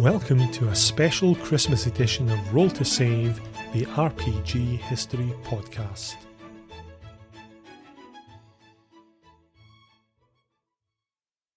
Welcome to a special Christmas edition of Roll to Save, the RPG History Podcast.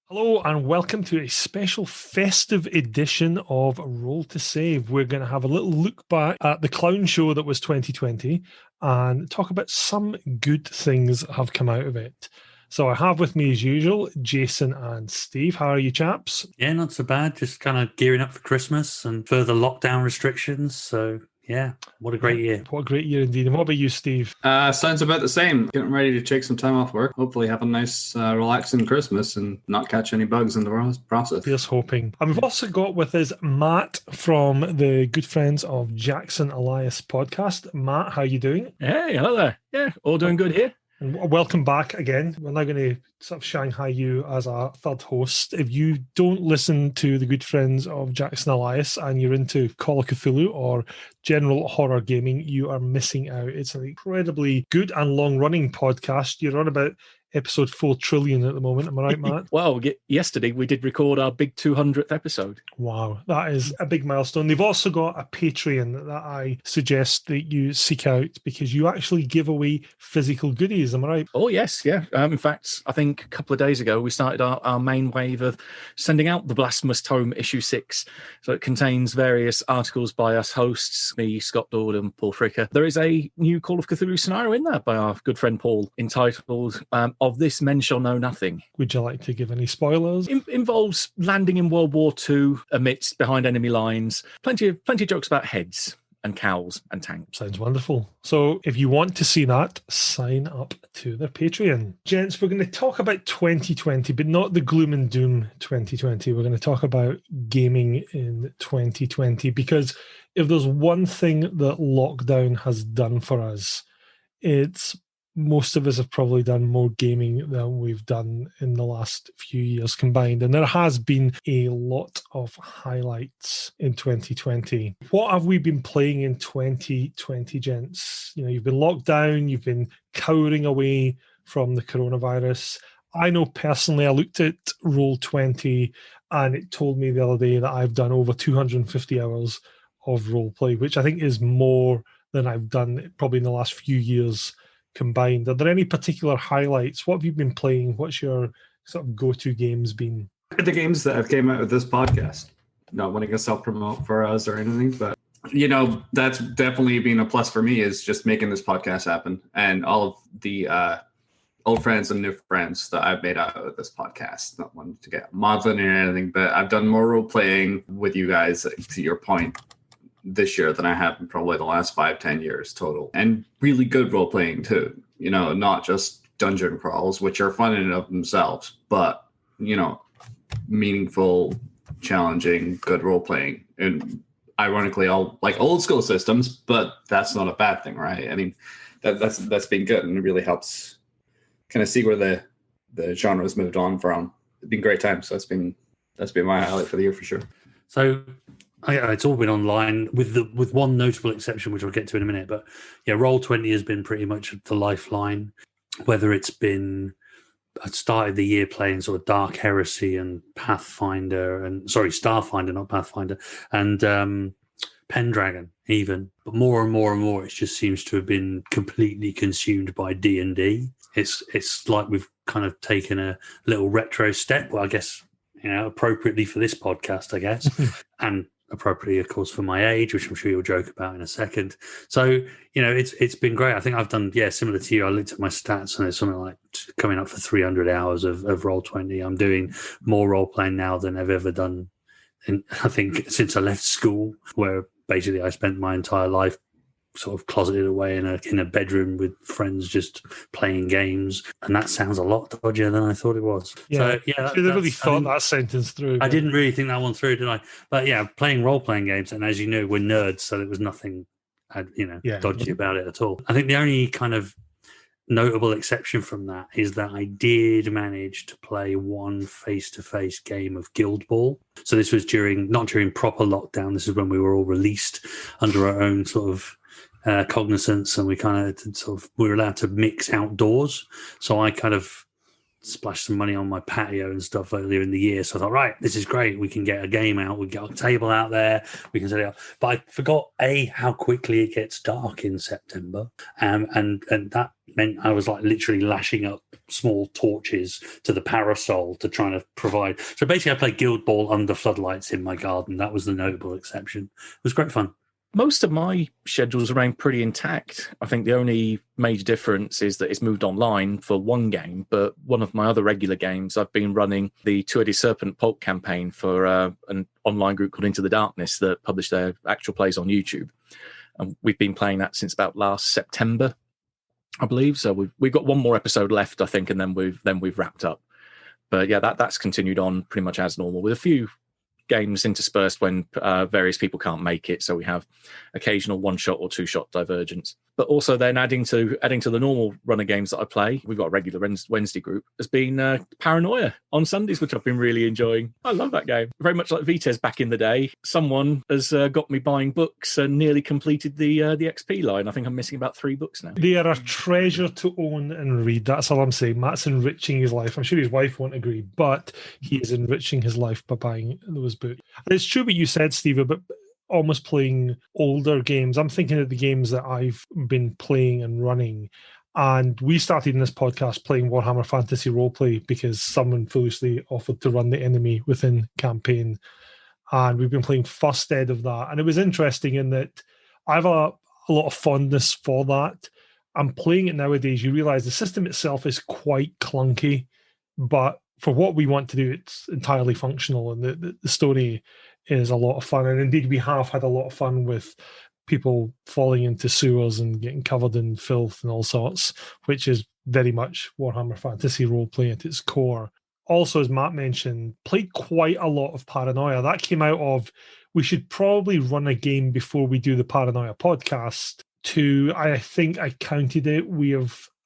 Hello and welcome to a special festive edition of Roll to Save. We're going to have a little look back at the clown show that was 2020 and talk about some good things that have come out of it. So I have with me, as usual, Jason and Steve. How are you, chaps? Yeah, not so bad. Just kind of gearing up for Christmas and further lockdown restrictions. So, yeah, what a great year. What a great year indeed. And what about you, Steve? Sounds about the same. Getting ready to take some time off work. Hopefully have a nice, relaxing Christmas and not catch any bugs in the process. Here's hoping. And we've also got with us Matt from the good friends of Jackson Elias podcast. Matt, how are you doing? Hey, hello there. Yeah, all doing good here. And welcome back again. We're now going to sort of Shanghai you as our third host. If you don't listen to the good friends of Jackson Elias and you're into Call of Cthulhu or general horror gaming, you are missing out. It's an incredibly good and long-running podcast. You're on about episode 4 trillion at the moment. Am I right, Matt? Well, yesterday we did record our big 200th episode. Wow, that is a big milestone. They've also got a Patreon that I suggest that you seek out because you actually give away physical goodies. Am I right? Oh, yes, yeah. In fact, I think a couple of days ago we started our main wave of sending out the Blasphemous Tome issue 6. So it contains various articles by us hosts, me, Scott Dord and Paul Fricker. There is a new Call of Cthulhu scenario in there by our good friend Paul entitled Of This Men Shall Know Nothing. Would you like to give any spoilers? Involves landing in World War II amidst behind enemy lines. Plenty of jokes about heads and cows and tanks. Sounds wonderful. So if you want to see that, sign up to their Patreon. Gents, we're going to talk about 2020, but not the gloom and doom 2020. We're going to talk about gaming in 2020 because if there's one thing that lockdown has done for us, it's most of us have probably done more gaming than we've done in the last few years combined. And there has been a lot of highlights in 2020. What have we been playing in 2020, gents? You know, you've been locked down, you've been cowering away from the coronavirus. I know personally, I looked at Roll20 and it told me the other day that I've done over 250 hours of role play, which I think is more than I've done probably in the last few years combined. Are there any particular highlights? What have you been playing? What's your sort of go-to games been? The games that have came out of this podcast, not wanting to self-promote for us or anything, but you know, that's definitely been a plus for me is just making this podcast happen and all of the old friends and new friends that I've made out of this podcast. Not wanting to get maudlin or anything, but I've done more role-playing with you guys, to your point, this year than I have in probably the last 5-10 years total, and really good role playing too. You know, not just dungeon crawls, which are fun in and of themselves, but you know, meaningful, challenging, good role playing. And ironically, all like old school systems, but that's not a bad thing, right? I mean, that's been good, and it really helps kind of see where the genre's moved on from. It's been great times. So that's been my highlight for the year for sure. So it's all been online with one notable exception, which I'll get to in a minute. But yeah, Roll20 has been pretty much the lifeline. Whether it's been, I started the year playing sort of Dark Heresy and Starfinder, not Pathfinder, and Pendragon even. But more and more and more, it just seems to have been completely consumed by D&D. It's like we've kind of taken a little retro step. Well, I guess, you know, appropriately for this podcast, I guess, and appropriately, of course, for my age, which I'm sure you'll joke about in a second. So, you know, it's been great. I think I've done, similar to you. I looked at my stats and it's something like coming up for 300 hours of Roll20. I'm doing more role-playing now than I've ever done, I think, since I left school, where basically I spent my entire life sort of closeted away in a bedroom with friends just playing games, and that sounds a lot dodgier than I thought it was. Yeah, so, yeah, should have really thought that sentence through. I didn't really think that one through, did I? But yeah, playing role-playing games, and as you know, we're nerds, so there was nothing, dodgy about it at all. I think the only kind of notable exception from that is that I did manage to play one face-to-face game of Guild Ball. So this was not during proper lockdown. This is when we were all released under our own sort of cognizance, and we were allowed to mix outdoors. So I kind of splashed some money on my patio and stuff earlier in the year. So I thought, right, this is great. We can get a game out. We can get a table out there. We can set it up. But I forgot, how quickly it gets dark in September. And that meant I was like literally lashing up small torches to the parasol to try to provide. So basically I played Guild Ball under floodlights in my garden. That was the notable exception. It was great fun. Most of my schedules remain pretty intact. I think the only major difference is that it's moved online for one game, but one of my other regular games, I've been running the Two-Headed Serpent Pulp campaign for an online group called Into the Darkness that publish their actual plays on YouTube. And we've been playing that since about last September, I believe. So we've got one more episode left, I think, and then we've wrapped up. But yeah, that's continued on pretty much as normal, with a few games interspersed when various people can't make it. So we have occasional one-shot or two-shot divergence. But also then adding to the normal run of games that I play, we've got a regular Wednesday group, has been Paranoia on Sundays, which I've been really enjoying. I love that game. Very much like Vitez back in the day. Someone has got me buying books and nearly completed the XP line. I think I'm missing about 3 books now. They are a treasure to own and read. That's all I'm saying. Matt's enriching his life. I'm sure his wife won't agree, but he is enriching his life by buying those books. And it's true what you said, Steve, about almost playing older games. I'm thinking of the games that I've been playing and running. And we started in this podcast playing Warhammer Fantasy Roleplay because someone foolishly offered to run the enemy within campaign. And we've been playing First Ed of that. And it was interesting in that I have a lot of fondness for that. I'm playing it nowadays. You realize the system itself is quite clunky, but for what we want to do, it's entirely functional. And the story is a lot of fun. And indeed, we have had a lot of fun with people falling into sewers and getting covered in filth and all sorts, which is very much Warhammer Fantasy Roleplay at its core. Also, as Matt mentioned, played quite a lot of Paranoia. That came out of, we should probably run a game before we do the Paranoia podcast. I think I counted it.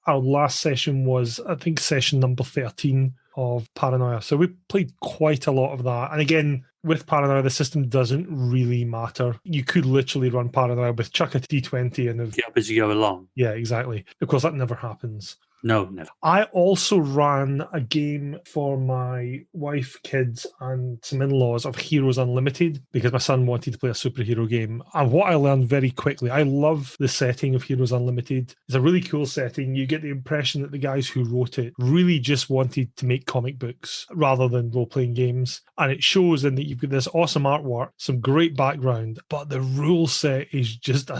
Our last session was, I think, session number 13 of Paranoia. So we played quite a lot of that. And again, with Paranoia, the system doesn't really matter. You could literally run Paranoia with chuck a D20 and get up as you go along. Yeah, exactly. Of course, that never happens. No, never. I also ran a game for my wife, kids, and some in-laws of Heroes Unlimited because my son wanted to play a superhero game. And what I learned very quickly, I love the setting of Heroes Unlimited. It's a really cool setting. You get the impression that the guys who wrote it really just wanted to make comic books rather than role-playing games. And it shows in that you've got this awesome artwork, some great background, but the rule set is just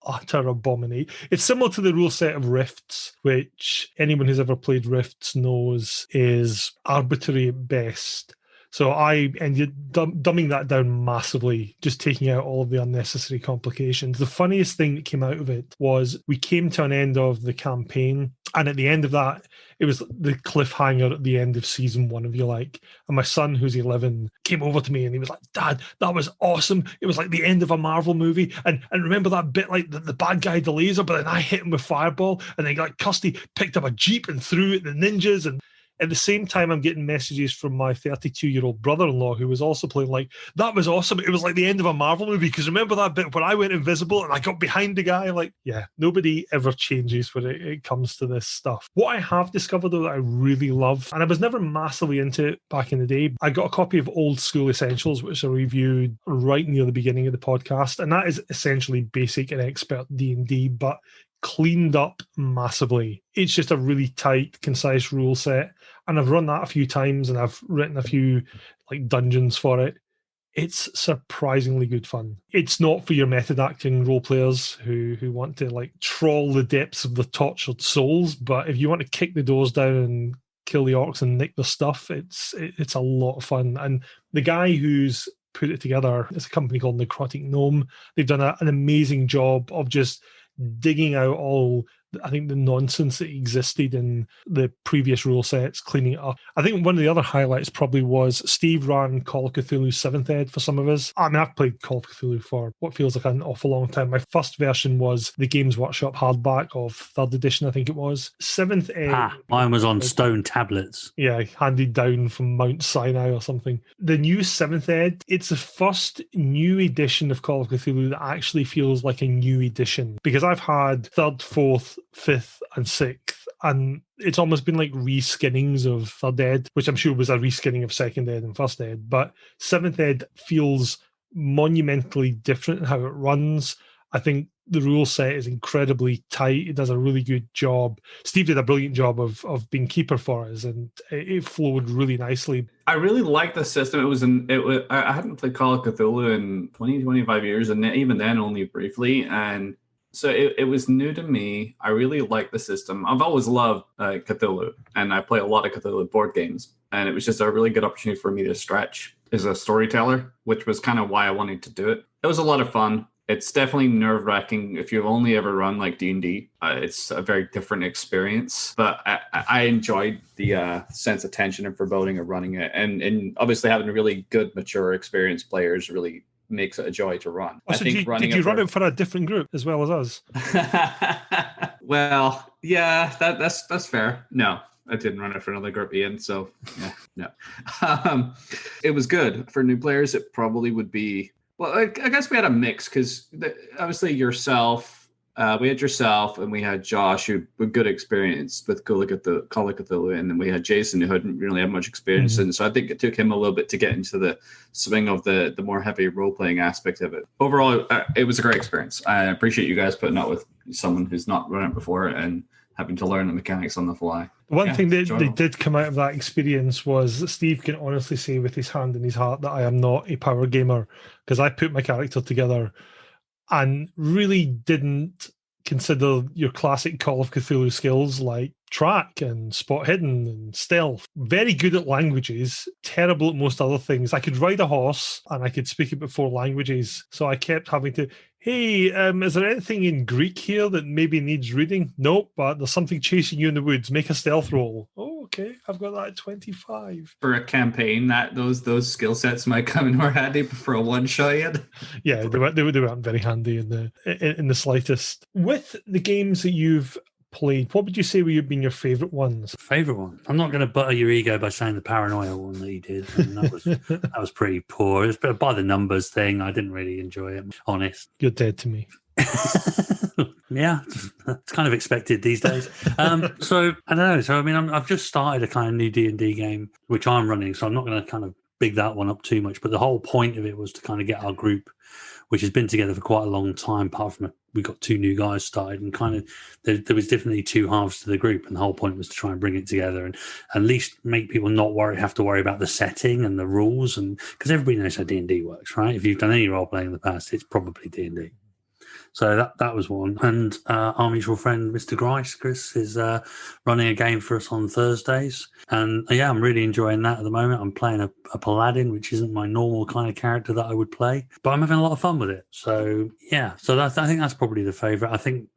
utter abomination. It's similar to the rule set of Rifts, which anyone who's ever played Rifts knows is arbitrary at best. So I ended dumbing that down massively, just taking out all of the unnecessary complications. The funniest thing that came out of it was we came to an end of the campaign, and at the end of that, it was the cliffhanger at the end of season 1, if you like. And my son, who's 11, came over to me and he was like, "Dad, that was awesome. It was like the end of a Marvel movie. And remember that bit, like the bad guy, the laser, but then I hit him with Fireball, and then like Kirsty picked up a Jeep and threw it at the ninjas." And at the same time, I'm getting messages from my 32-year-old brother-in-law who was also playing like, "That was awesome. It was like the end of a Marvel movie. Because remember that bit when I went invisible and I got behind the guy?" Like, yeah, nobody ever changes when it comes to this stuff. What I have discovered, though, that I really love, and I was never massively into it back in the day, I got a copy of Old School Essentials, which I reviewed right near the beginning of the podcast. And that is essentially basic and expert D&D, but cleaned up massively. It's just a really tight, concise rule set. And I've run that a few times and I've written a few like dungeons for it. It's surprisingly good fun. It's not for your method acting role players who want to like trawl the depths of the tortured souls, but if you want to kick the doors down and kill the orcs and nick their stuff, it's a lot of fun. And the guy who's put it together is a company called Necrotic Gnome. They've done an amazing job of just digging out all, I think, the nonsense that existed in the previous rule sets, cleaning it up. I think one of the other highlights probably was Steve ran Call of Cthulhu 7th Ed for some of us. I mean, I've played Call of Cthulhu for what feels like an awful long time. My first version was the Games Workshop hardback of 3rd edition, I think it was. 7th Ed. Mine was on stone tablets. Yeah, handed down from Mount Sinai or something. The new 7th Ed, it's the first new edition of Call of Cthulhu that actually feels like a new edition. Because I've had 3rd, 4th, 5th and 6th, and it's almost been like reskinnings of Third Ed, which I'm sure was a reskinning of Second Ed and First Ed, but Seventh Ed feels monumentally different in how it runs. I think the rule set is incredibly tight. It does a really good job. Steve did a brilliant job of being keeper for us, and it flowed really nicely. I really liked the system. I hadn't played Call of Cthulhu in 25 years, and even then only briefly. And so it was new to me. I really liked the system. I've always loved Cthulhu, and I play a lot of Cthulhu board games. And it was just a really good opportunity for me to stretch as a storyteller, which was kind of why I wanted to do it. It was a lot of fun. It's definitely nerve-wracking if you've only ever run like D&D. It's a very different experience, but I enjoyed the sense of tension and foreboding of running it, and obviously having really good, mature, experienced players really makes it a joy to run. Oh, so did you run it for a different group as well as us? Well, yeah, that's fair. No, I didn't run it for another group, Iain. So yeah, no. It was good for new players. It probably would be. Well, I guess we had a mix because obviously yourself, we had yourself, and we had Josh, who had good experience with Call of Cthulhu, and then we had Jason, who hadn't really had much experience. And so I think it took him a little bit to get into the swing of the more heavy role-playing aspect of it. Overall, it was a great experience. I appreciate you guys putting up with someone who's not run it before and having to learn the mechanics on the fly. One thing that they did come out of that experience was that Steve can honestly say with his hand in his heart that I am not a power gamer, because I put my character together and really didn't consider your classic Call of Cthulhu skills like track and spot hidden and stealth. Very good at languages, terrible at most other things. I could ride a horse and I could speak about 4 languages, so I kept having to, hey, is there anything in Greek here that maybe needs reading? Nope, but there's something chasing you in the woods. Make a stealth roll. Oh, okay, I've got that at 25. For a campaign, that those skill sets might come in more handy for a one-shot yet. Yeah, they weren't very handy in the slightest. With the games that you've played, what would you say have been your favourite ones? Favourite one? I'm not going to butter your ego by saying the paranoia one that you did. I mean, that was pretty poor. It was by the numbers thing. I didn't really enjoy it, honest. You're dead to me. Yeah, it's kind of expected these days. So I don't know. So I mean, I've just started a kind of new D&D game which I'm running, so I'm not going to kind of big that one up too much. But the whole point of it was to kind of get our group, which has been together for quite a long time, apart from we got 2 new guys started, and kind of there was definitely 2 halves to the group, and the whole point was to try and bring it together and at least make people not have to worry about the setting and the rules, and because everybody knows how D&D works, right? If you've done any role playing in the past, it's probably D&D. So that was one. And our mutual friend, Mr. Chris, is running a game for us on Thursdays. And yeah, I'm really enjoying that at the moment. I'm playing a paladin, which isn't my normal kind of character that I would play, but I'm having a lot of fun with it. So yeah, so I think that's probably the favourite. I think,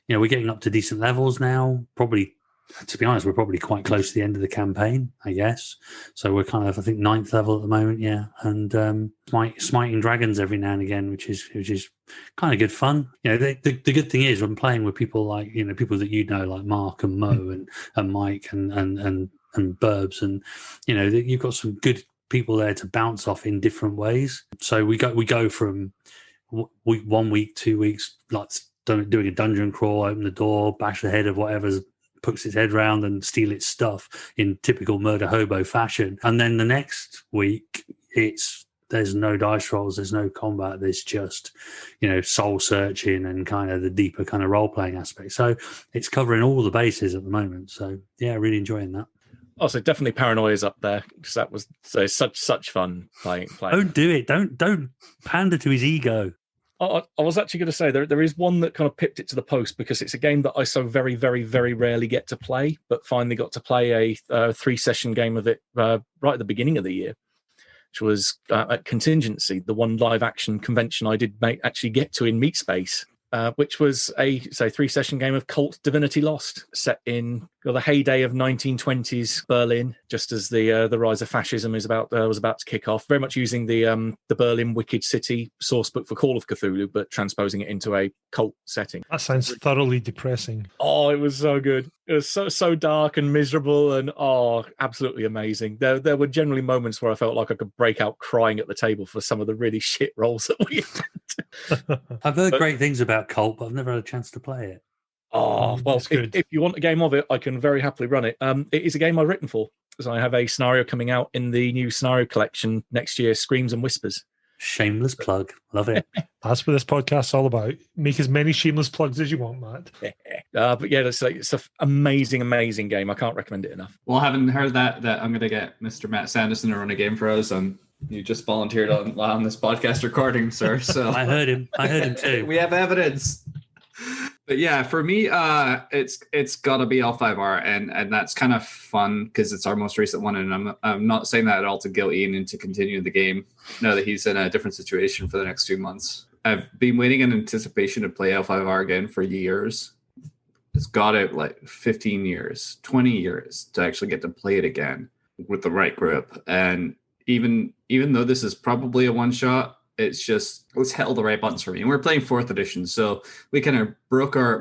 we're getting up to decent levels now. Probably, to be honest, we're probably quite close to the end of the campaign, I guess. So we're kind of, I think, 9th level at the moment, yeah. And smiting dragons every now and again, which is kind of good fun. The good thing is when playing with people like, people that like Mark and Mo and Mike and Burbs, and you've got some good people there to bounce off in different ways. So we go from 1 week, 2 weeks, like doing a dungeon crawl, open the door, bash the head of whatever's puts its head round and steal its stuff in typical murder hobo fashion. And then the next week, there's no dice rolls, there's no combat, there's just, soul searching and kind of the deeper kind of role playing aspect. So it's covering all the bases at the moment. So yeah, really enjoying that. Also, definitely Paranoia's up there, because that was such fun playing. Don't do it. Don't pander to his ego. I was actually going to say there is one that kind of pipped it to the post, because it's a game that I so very, very, very rarely get to play, but finally got to play a 3-session game of it right at the beginning of the year, which was at Contingency, the one live action convention I did actually get to in Meat Space, which was a 3-session game of Cult Divinity Lost, set in the heyday of 1920s Berlin, just as the rise of fascism was about to kick off. Very much using the Berlin Wicked City source book for Call of Cthulhu, but transposing it into a cult setting. That sounds thoroughly depressing. Oh, it was so good. It was so dark and miserable, and absolutely amazing. There were generally moments where I felt like I could break out crying at the table for some of the really shit rolls that we had. I've heard great things about Cult, but I've never had a chance to play it. Oh, well, It's good. if you want a game of it, I can very happily run it. It is a game I've written for, because I have a scenario coming out in the new scenario collection next year, Screams and Whispers. Shameless plug. Love it. That's what this podcast's all about. Make as many shameless plugs as you want, Matt. But yeah, it's an amazing, amazing game. I can't recommend it enough. Well, having heard that I'm going to get Mr. Matt Sanderson to run a game for us, and you just volunteered on this podcast recording, sir. So I heard him too. We have evidence. But yeah, for me, it's got to be L5R, and that's kind of fun because it's our most recent one, and I'm not saying that at all to guilt Iain into continuing the game now that he's in a different situation for the next 2 months. I've been waiting in anticipation to play L5R again for years. It's got it like 15 years, 20 years to actually get to play it again with the right group. And even though this is probably a one shot, it's held the right buttons for me. And we're playing 4th edition, so we kind of broke our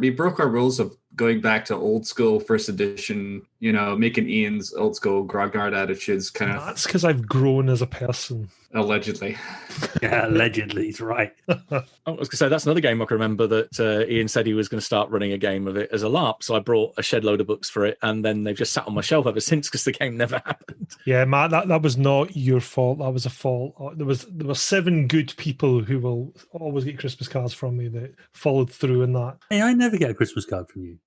rules of going back to old school 1st edition, making Iain's old school grognard attitudes kind of. That's because I've grown as a person. Allegedly. Yeah, allegedly, he's right. I was going to say, that's another game I can remember that Iain said he was going to start running a game of it as a LARP. So I brought a shed load of books for it, and then they've just sat on my shelf ever since because the game never happened. Yeah, Matt, that was not your fault. That was a fault. There were 7 good people who will always get Christmas cards from me that followed through in that. Hey, I never get a Christmas card from you.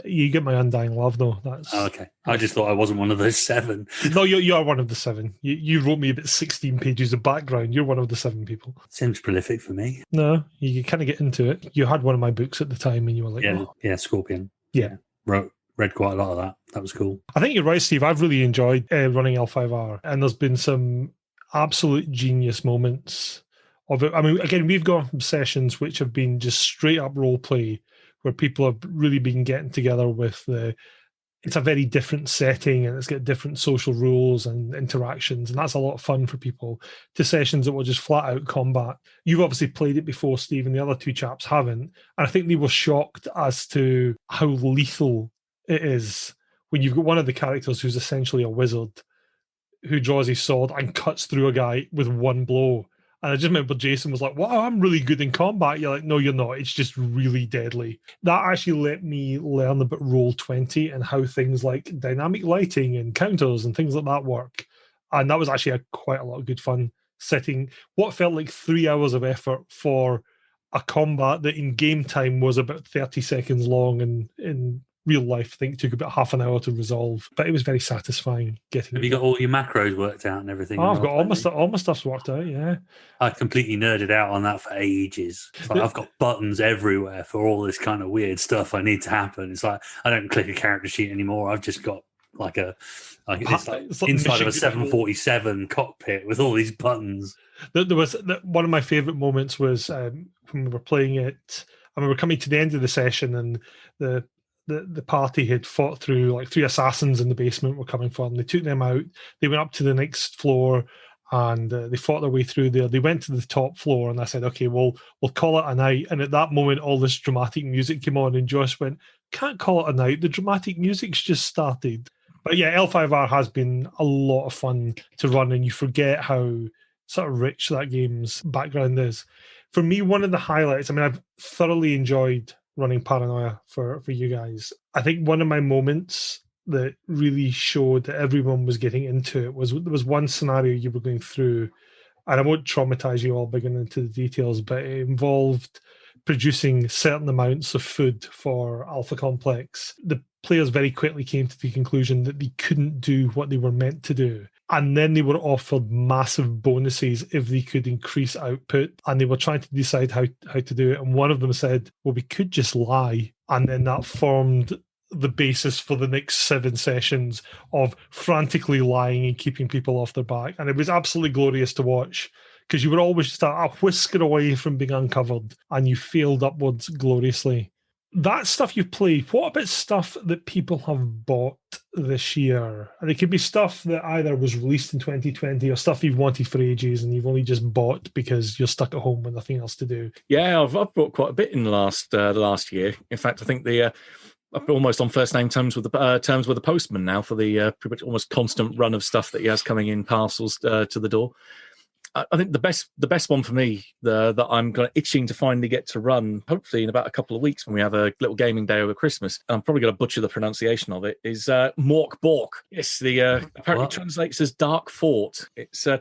You get my undying love, though. That's okay. I just thought I wasn't one of those 7. No, you are one of the 7. You wrote me about 16 pages of background. You're one of the 7 people. Seems prolific for me. No, you kind of get into it. You had one of my books at the time, and you were like, yeah, Scorpion. Yeah, read quite a lot of that. That was cool. I think you're right, Steve. I've really enjoyed running L5R, and there's been some absolute genius moments of it. I mean, again, we've gone from sessions which have been just straight up role play, where people have really been getting together with it's a very different setting and it's got different social rules and interactions, and that's a lot of fun for people, to sessions that were just flat out combat. You've obviously played it before, Steve, and the other 2 chaps haven't, and I think they were shocked as to how lethal it is when you've got one of the characters who's essentially a wizard who draws his sword and cuts through a guy with one blow. And I just remember Jason was like, wow, I'm really good in combat. You're like, no, you're not. It's just really deadly. That actually let me learn about Roll20 and how things like dynamic lighting and counters and things like that work. And that was actually quite a lot of good fun, setting what felt like 3 hours of effort for a combat that in game time was about 30 seconds long, and in real life I think took about half an hour to resolve. But it was very satisfying getting. Have you got all your macros worked out and everything? Oh, I've got all my stuff's worked out. Yeah, I completely nerded out on that for ages. It's like I've got buttons everywhere for all this kind of weird stuff I need to happen. It's like I don't click a character sheet anymore. I've just got it's like inside of a 747 cockpit with all these buttons. There was one of my favorite moments was when we were playing it. I mean, we're coming to the end of the session, and the party had fought through like 3 assassins in the basement were coming for them. They took them out. They went up to the next floor, and they fought their way through there. They went to the top floor, and I said, okay, we'll call it a night. And at that moment, all this dramatic music came on, and Josh went, can't call it a night. The dramatic music's just started. But yeah, L5R has been a lot of fun to run, and you forget how sort of rich that game's background is. For me, one of the highlights, I mean, I've thoroughly enjoyed running Paranoia for you guys. I think one of my moments that really showed that everyone was getting into it was there was one scenario you were going through, and I won't traumatize you all by going into the details, but it involved producing certain amounts of food for Alpha Complex. The players very quickly came to the conclusion that they couldn't do what they were meant to do. And then they were offered massive bonuses if they could increase output. And they were trying to decide how to do it. And one of them said, well, we could just lie. And then that formed the basis for the next 7 sessions of frantically lying and keeping people off their back. And it was absolutely glorious to watch, because you would always start a whisker away from being uncovered, and you failed upwards gloriously. That stuff you've played, what about stuff that people have bought this year? And it could be stuff that either was released in 2020 or stuff you've wanted for ages and you've only just bought because you're stuck at home with nothing else to do. Yeah, I've bought quite a bit in the last year. In fact, I think I'm almost on first name terms with the postman now for the pretty much almost constant run of stuff that he has coming in parcels to the door. I think the best one for me that I'm kind of itching to finally get to run, hopefully in about a couple of weeks when we have a little gaming day over Christmas. I'm probably going to butcher the pronunciation of it. Is Mork Bork? Yes, the apparently translates as Dark Fort. It's a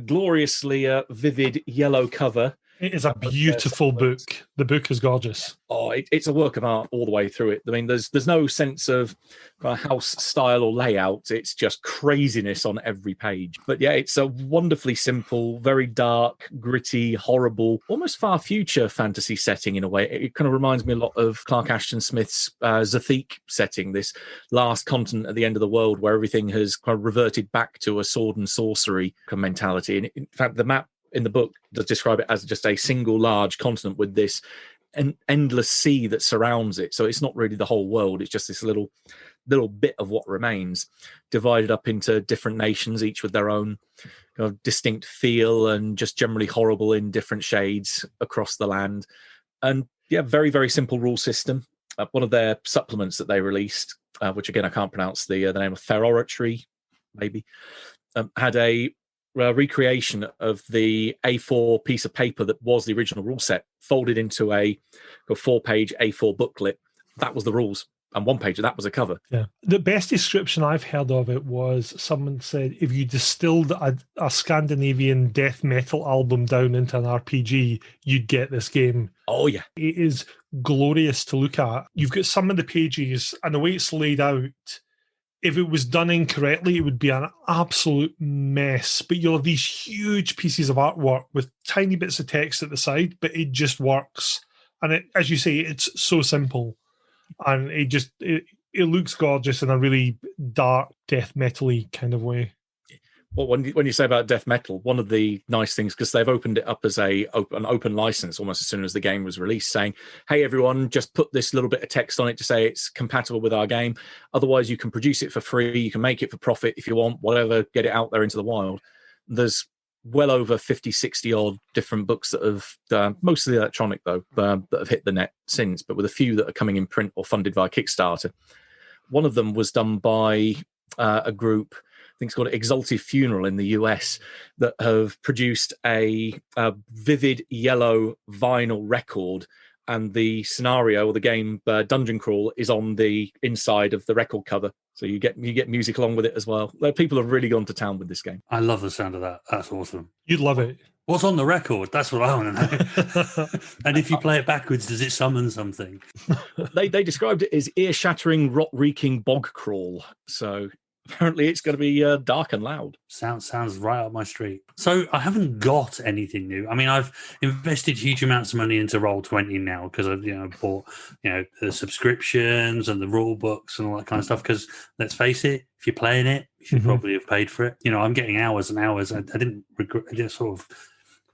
gloriously vivid yellow cover. It is a beautiful book. The book is gorgeous. Oh, it's a work of art all the way through it. I mean, there's no sense of house style or layout. It's just craziness on every page. But yeah, it's a wonderfully simple, very dark, gritty, horrible, almost far future fantasy setting in a way. It kind of reminds me a lot of Clark Ashton Smith's Zathik setting, this last continent at the end of the world where everything has kind of reverted back to a sword and sorcery mentality. And in fact, the map in the book does describe it as just a single large continent with this an endless sea that surrounds it. So it's not really the whole world. It's just this little bit of what remains, divided up into different nations, each with their own kind of distinct feel and just generally horrible in different shades across the land. And yeah, very, very simple rule system. One of their supplements that they released, which again, I can't pronounce the name of, Feroratory, maybe, had a recreation of the A4 piece of paper that was the original rule set, folded into a 4-page A4 booklet. That was the rules, and one page of that was a cover. Yeah, the best description I've heard of it was someone said if you distilled a Scandinavian death metal album down into an RPG, you'd get this game. Oh yeah, it is glorious to look at. You've got some of the pages and the way it's laid out. If it was done incorrectly, it would be an absolute mess. But you'll have these huge pieces of artwork with tiny bits of text at the side, but it just works. And it, as you say, it's so simple. And it looks gorgeous in a really dark, death metal-y kind of way. Well, when you say about death metal, one of the nice things, because they've opened it up as an open license almost as soon as the game was released, saying, hey, everyone, just put this little bit of text on it to say it's compatible with our game. Otherwise, you can produce it for free. You can make it for profit if you want, whatever, get it out there into the wild. There's well over 50, 60 odd different books that have, mostly electronic though, that have hit the net since, but with a few that are coming in print or funded via Kickstarter. One of them was done by a group, I think it's called Exalted Funeral in the US, that have produced a vivid yellow vinyl record, and the scenario or the game Dungeon Crawl is on the inside of the record cover, so you get music along with it as well. People have really gone to town with this game. I love the sound of that. That's awesome. You'd love it. What's on the record? That's what I want to know. And if you play it backwards, does it summon something? They described it as ear-shattering, rot-reeking bog crawl. So apparently it's going to be dark and loud. Sounds right up my street. So I haven't got anything new. I mean, I've invested huge amounts of money into Roll20 now because I've bought the subscriptions and the rule books and all that kind of stuff. Because let's face it, if you're playing it, you should probably have paid for it. I'm getting hours and hours. I didn't regret. I just sort of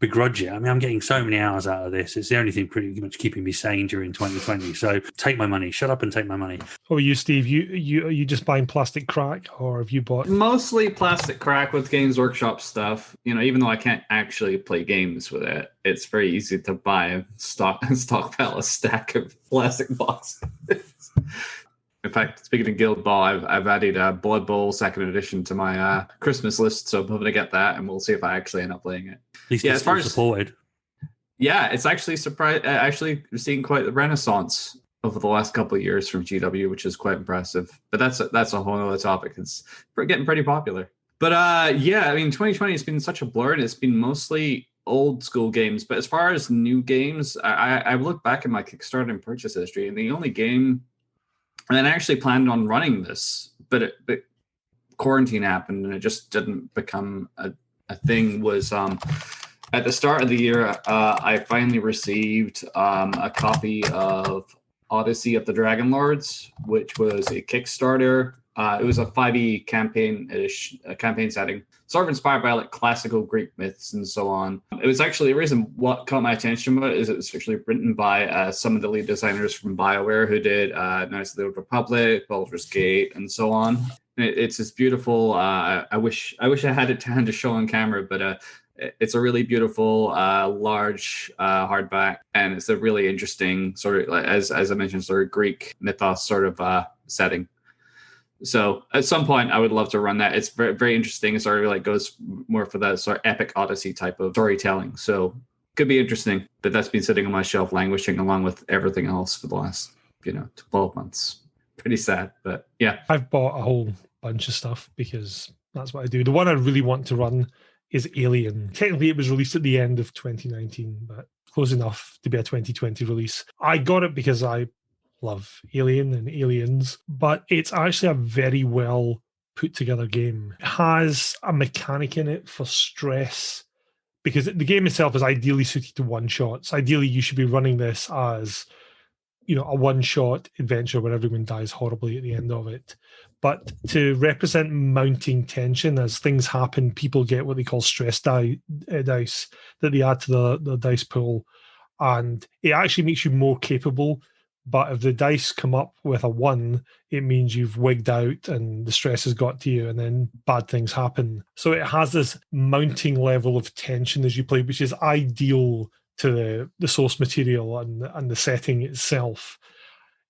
begrudge it. I mean, I'm getting so many hours out of this. It's the only thing pretty much keeping me sane during 2020. So take my money. Shut up and take my money. Oh, you, Steve, are you just buying plastic crack, or have you bought? Mostly plastic crack with Games Workshop stuff. Even though I can't actually play games with it, it's very easy to buy a stockpile a stack of plastic boxes. In fact, speaking of Guild Ball, I've added Blood Bowl 2nd edition to my Christmas list, so I'm hoping to get that, and we'll see if I actually end up playing it. At least it's still supported. Yeah, it's actually actually seeing quite the renaissance over the last couple of years from GW, which is quite impressive. But that's a whole other topic. It's getting pretty popular. But I mean, 2020 has been such a blur, and it's been mostly old school games. But as far as new games, I look back at my Kickstarter and purchase history, and the only game, and I actually planned on running this, but quarantine happened and it just didn't become a thing, was at the start of the year, I finally received a copy of Odyssey of the Dragon Lords, which was a Kickstarter. It was a 5e campaign setting, sort of inspired by like classical Greek myths and so on. It was actually, the reason what caught my attention about it is it was actually written by some of the lead designers from BioWare who did Knights of the Old Republic, Baldur's Gate, and so on. It's this beautiful. I wish I had it to hand to show on camera, but it's a really beautiful, large hardback, and it's a really interesting sort of, as I mentioned, sort of Greek mythos sort of setting. So at some point, I would love to run that. It's very, very interesting. It sort of like goes more for that sort of epic Odyssey type of storytelling. So could be interesting. But that's been sitting on my shelf, languishing along with everything else for the last 12 months. Pretty sad, but yeah. I've bought a whole bunch of stuff because that's what I do. The one I really want to run is Alien. Technically, it was released at the end of 2019, but close enough to be a 2020 release. I got it because I love Alien and Aliens, but it's actually a very well put together game. It has a mechanic in it for stress because the game itself is ideally suited to one-shots. Ideally, you should be running this as a one-shot adventure where everyone dies horribly at the end of it. But to represent mounting tension as things happen, people get what they call stress dice that they add to the dice pool, and it actually makes you more capable. But if the dice come up with a 1, it means you've wigged out and the stress has got to you and then bad things happen. So it has this mounting level of tension as you play, which is ideal to the source material and the setting itself.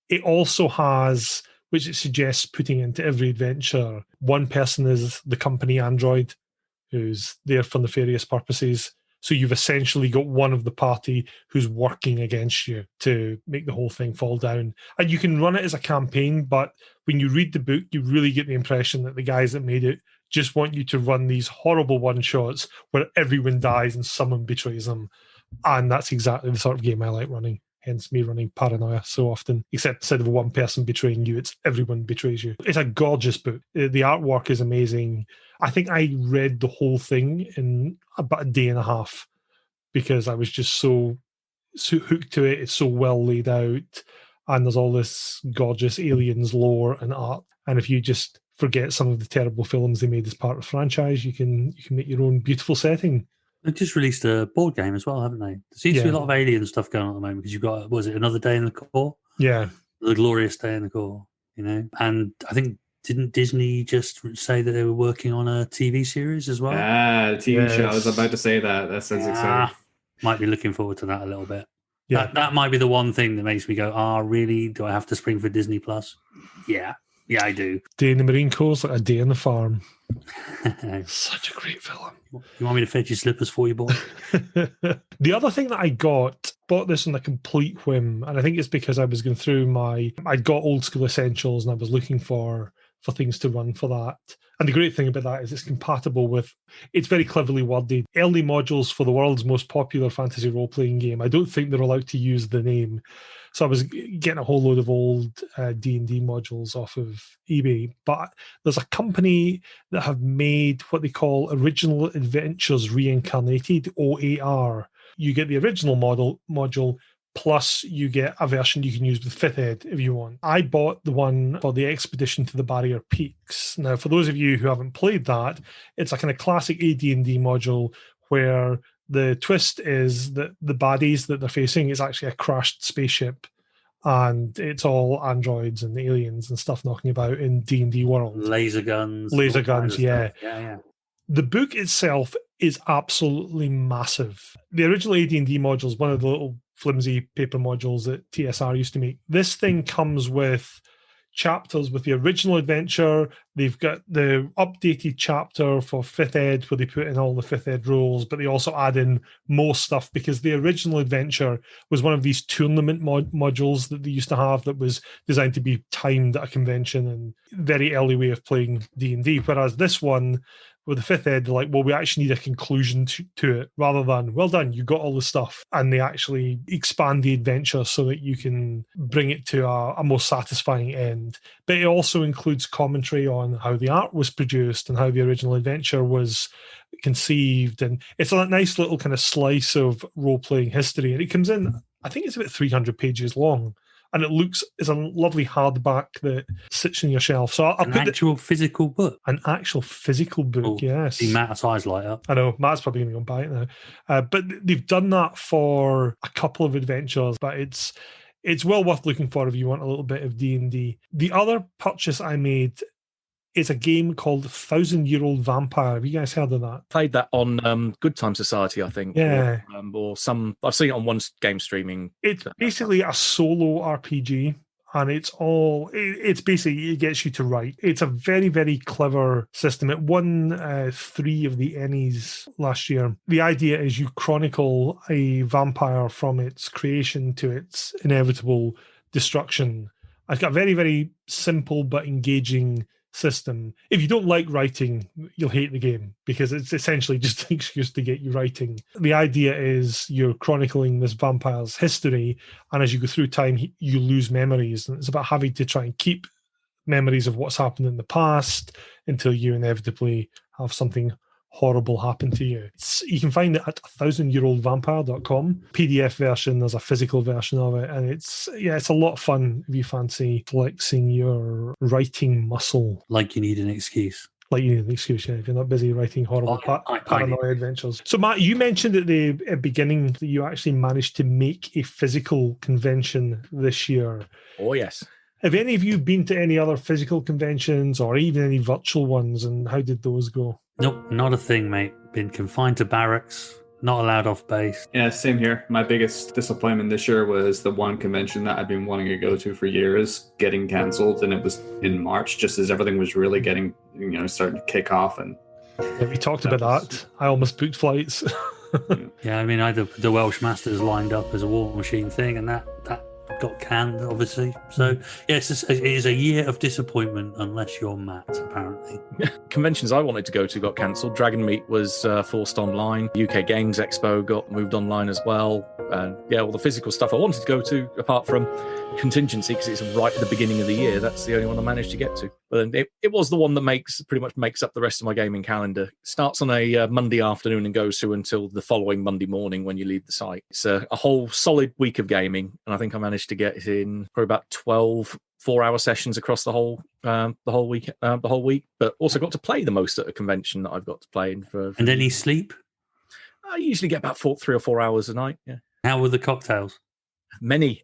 It also has, which it suggests putting into every adventure, one person is the company android who's there for nefarious purposes. So you've essentially got one of the party who's working against you to make the whole thing fall down. And you can run it as a campaign, but when you read the book, you really get the impression that the guys that made it just want you to run these horrible one-shots where everyone dies and someone betrays them. And that's exactly the sort of game I like running. Hence me running Paranoia so often. Except instead of one person betraying you, it's everyone betrays you. It's a gorgeous book. The artwork is amazing. I think I read the whole thing in about a day and a half because I was just so hooked to it. It's so well laid out. And there's all this gorgeous Aliens lore and art. And if you just forget some of the terrible films they made as part of the franchise, you can make your own beautiful setting. They've just released a board game as well, haven't they? There seems to be a lot of alien stuff going on at the moment because you've got, was it Another Day in the Core? Yeah. The Glorious Day in the Core, And I think, didn't Disney just say that they were working on a TV series as well? The TV show. I was about to say that. That sounds exciting. Might be looking forward to that a little bit. Yeah. That might be the one thing that makes me go, really? Do I have to spring for Disney Plus? Yeah. Yeah, I do. Day in the Marine Corps, like A Day on the Farm. Such a great film. You want me to fetch your slippers for you, boy? The other thing that I bought this on a complete whim, and I think it's because I was going through I'd got Old School Essentials and I was looking for things to run for that. And the great thing about that is it's compatible with, it's very cleverly worded, early modules for the world's most popular fantasy role-playing game. I don't think they're allowed to use the name. So I was getting a whole load of old D&D modules off of eBay. But there's a company that have made what they call Original Adventures Reincarnated, OAR. You get the original module, plus you get a version you can use with 5th Ed if you want. I bought the one for the Expedition to the Barrier Peaks. Now, for those of you who haven't played that, it's a kind of classic AD&D module where the twist is that the baddies that they're facing is actually a crashed spaceship, and it's all androids and aliens and stuff knocking about in D&D world. Laser guns, yeah. Yeah. The book itself is absolutely massive. The original AD&D module is one of the little flimsy paper modules that TSR used to make. This thing comes with chapters with the original adventure. They've got the updated chapter for 5th Ed where they put in all the 5th Ed rules, but they also add in more stuff because the original adventure was one of these tournament modules that they used to have that was designed to be timed at a convention and very early way of playing D&D, whereas this one with the 5th Ed, they're like, well, we actually need a conclusion to it rather than, well done, you got all the stuff. And they actually expand the adventure so that you can bring it to a more satisfying end. But it also includes commentary on how the art was produced and how the original adventure was conceived. And it's a nice little kind of slice of role-playing history. And it comes in, I think it's about 300 pages long. And it's a lovely hardback that sits on your shelf. So I'll put an actual physical book. An actual physical book, yes. See Matt's eyes light up. I know, Matt's probably going to go and buy it now. But they've done that for a couple of adventures, but it's well worth looking for if you want a little bit of D&D. The other purchase I made is a game called 1,000-Year-Old Vampire. Have you guys heard of that? Played that on Good Time Society, I think. Yeah. Or some, I've seen it on one game streaming. It's basically a solo RPG, and it's basically, it gets you to write. It's a very, very clever system. It won 3 of the Ennies last year. The idea is you chronicle a vampire from its creation to its inevitable destruction. It's got a very, very simple but engaging system. If you don't like writing, you'll hate the game because it's essentially just an excuse to get you writing. The idea is you're chronicling this vampire's history, and as you go through time, you lose memories, and it's about having to try and keep memories of what's happened in the past until you inevitably have something horrible happen to you. You can find it at 1000yearoldvampire.com. PDF version, there's a physical version of it, and it's a lot of fun if you fancy flexing your writing muscle. Like you need an excuse. Like you need an excuse, if you're not busy writing horrible paranoia adventures. So Matt, you mentioned at the beginning that you actually managed to make a physical convention this year. Oh yes. Have any of you been to any other physical conventions or even any virtual ones, and how did those go? Nope, not a thing, mate. Been confined to barracks, not allowed off base. Yeah, same here. My biggest disappointment this year was the one convention that I've been wanting to go to for years getting cancelled, and it was in March, just as everything was really getting, starting to kick off. And we talked about that. I almost booked flights. Yeah, I mean, I had the Welsh Masters lined up as a War Machine thing, and that got canned, obviously. So, yes, it is a year of disappointment unless you're Matt, apparently. Conventions I wanted to go to got cancelled. Dragon Meet was forced online. UK Games Expo got moved online as well. All the physical stuff I wanted to go to, apart from Contingency, because it's right at the beginning of the year, that's the only one I managed to get to. But it was the one that pretty much makes up the rest of my gaming calendar. It starts on a Monday afternoon and goes through until the following Monday morning when you leave the site. It's a whole solid week of gaming, and I think I managed to get it in probably about 12 4-hour sessions across the whole week. But also got to play the most at a convention that I've got to play in for. And any sleep? I usually get about 3 or 4 hours a night. Yeah. How were the cocktails? Many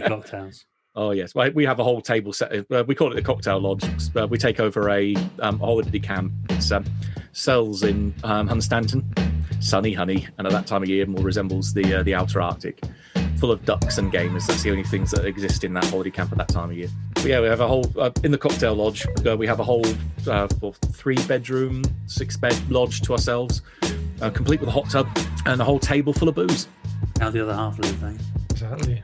cocktails. Oh yes, we have a whole table set. We call it the Cocktail Lodge. We take over a holiday camp. It's cells in Hunstanton, sunny, honey, and at that time of year more resembles the outer Arctic, full of ducks and gamers. That's the only things that exist in that holiday camp at that time of year. But yeah, we have a whole in the Cocktail Lodge. We have a whole 3-bedroom, 6-bed lodge to ourselves, complete with a hot tub and a whole table full of booze. How the other half live, eh? Exactly.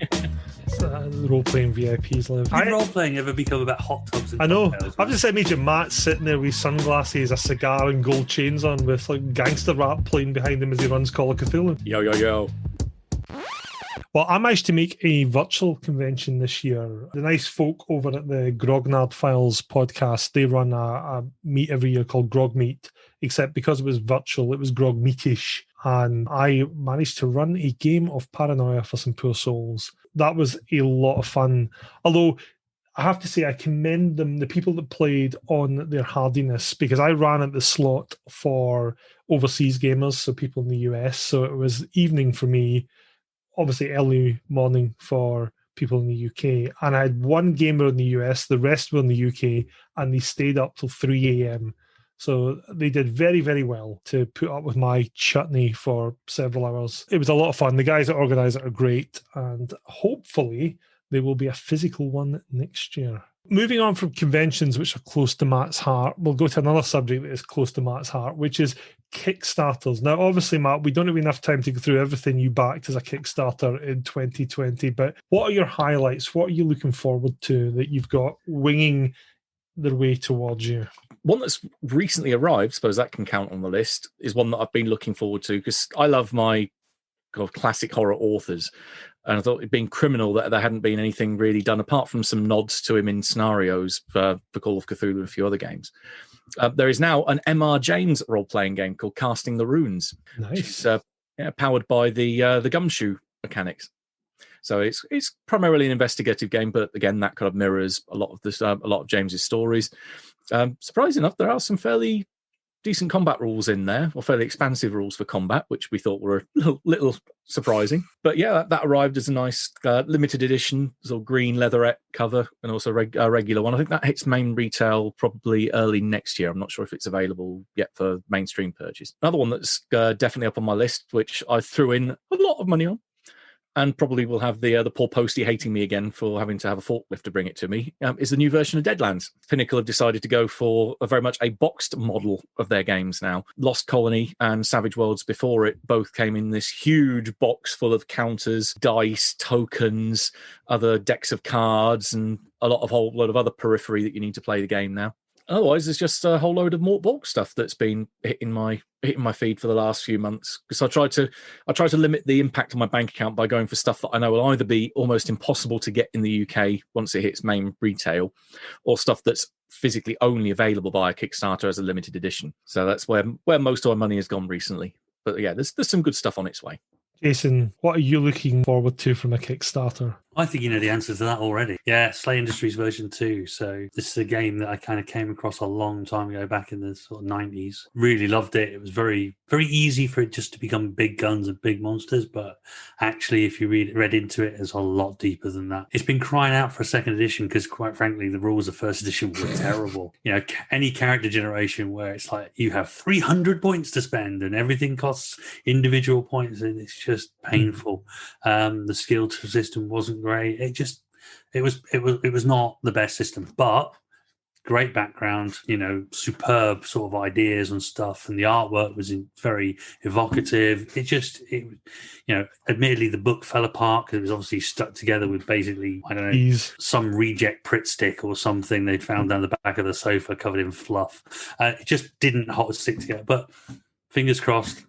Role-playing VIPs live. Did role-playing ever become about hot tubs and I know. cocktails? I've just imagined Matt sitting there with sunglasses, a cigar and gold chains on with like gangster rap playing behind him as he runs Call of Cthulhu. Yo, yo, yo. Well, I managed to make a virtual convention this year. The nice folk over at the Grognard Files podcast, they run a meet every year called Grog Meet, except because it was virtual, it was Grog Meetish. And I managed to run a game of Paranoia for some poor souls. That was a lot of fun. Although I have to say, I commend them, the people that played, on their hardiness, because I ran at the slot for overseas gamers, so people in the US. So it was evening for me, obviously early morning for people in the UK. And I had one gamer in the US, the rest were in the UK, and they stayed up till 3 a.m. So they did very, very well to put up with my chutney for several hours. It was a lot of fun. The guys that organise it are great, and hopefully there will be a physical one next year. Moving on from conventions which are close to Matt's heart, we'll go to another subject that is close to Matt's heart, which is Kickstarters. Now, obviously, Matt, we don't have enough time to go through everything you backed as a Kickstarter in 2020, but what are your highlights? What are you looking forward to that you've got winging their way towards you? One that's recently arrived, I suppose that can count on the list, is one that I've been looking forward to because I love my kind of classic horror authors. And I thought it'd been criminal that there hadn't been anything really done apart from some nods to him in scenarios for Call of Cthulhu and a few other games. There is now an M.R. James role-playing game called Casting the Runes, Nice. which is powered by the gumshoe mechanics. So it's primarily an investigative game, but again, that kind of mirrors a lot of James's stories. Surprisingly enough, there are some fairly decent combat rules in there, or fairly expansive rules for combat, which we thought were a little surprising. But yeah, that arrived as a nice limited edition, sort of green leatherette cover, and also a regular one. I think that hits main retail probably early next year. I'm not sure if it's available yet for mainstream purchase. Another one that's definitely up on my list, which I threw in a lot of money on, and probably will have the poor postie hating me again for having to have a forklift to bring it to me, is the new version of Deadlands. Pinnacle have decided to go for a very much a boxed model of their games now. Lost Colony and Savage Worlds before it both came in this huge box full of counters, dice, tokens, other decks of cards, and a whole lot of other periphery that you need to play the game now. Otherwise, there's just a whole load of Mort Borg stuff that's been hitting my feed for the last few months, because I try to limit the impact on my bank account by going for stuff that I know will either be almost impossible to get in the UK once it hits main retail, or stuff that's physically only available via Kickstarter as a limited edition. So that's where most of my money has gone recently. But yeah, there's some good stuff on its way. Jason, what are you looking forward to from a Kickstarter? I think you know the answer to that already. Yeah, Slay Industries version 2. So this is a game that I kind of came across a long time ago, back in the sort of 90s. Really loved it. It was very, very easy for it just to become big guns and big monsters. But actually, if you read into it, it's a lot deeper than that. It's been crying out for a second edition because, quite frankly, the rules of first edition were terrible. You know, any character generation where it's like you have 300 points to spend and everything costs individual points, and it's just painful. The skill system wasn't great. It was not the best system, but great background, you know, superb sort of ideas and stuff, and the artwork was very evocative. Admittedly the book fell apart because it was obviously stuck together with basically, I don't know, some reject Pritt stick or something they'd found down the back of the sofa covered in fluff. It just didn't stick together, but fingers crossed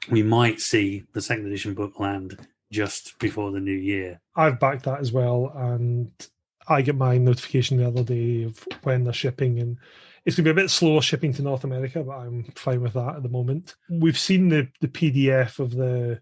we might see the second edition book land just before the new year. I've backed that as well, and I get my notification the other day of when they're shipping, and it's going to be a bit slower shipping to North America, but I'm fine with that at the moment. We've seen the PDF of the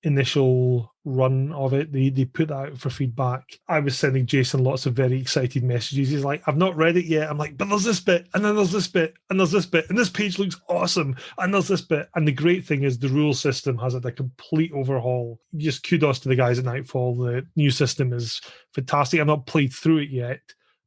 initial run of it. They put that out for feedback. I was sending Jason lots of very excited messages. He's like, I've not read it yet. I'm like, but there's this bit, and then there's this bit, and there's this bit, and this page looks awesome, and there's this bit. And the great thing is the rule system has had a complete overhaul. Just kudos to the guys at Nightfall. The new system is fantastic. I've not played through it yet,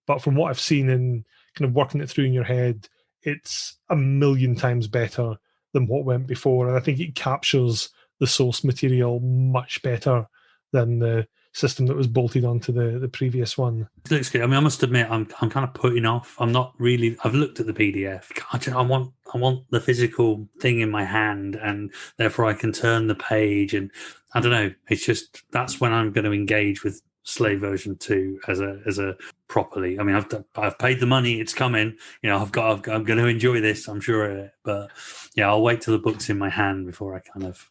but from what I've seen and kind of working it through in your head, it's a million times better than what went before. And I think it captures the source material much better than the system that was bolted onto the previous one. It looks good. I mean, I must admit, I'm kind of putting off. I'm not really. I've looked at the PDF. I want the physical thing in my hand, and therefore I can turn the page. And I don't know. It's just that's when I'm going to engage with Slave version 2 as a properly. I mean, I've paid the money. It's coming. You know, I'm going to enjoy this. I'm sure of it. But yeah, I'll wait till the book's in my hand before I kind of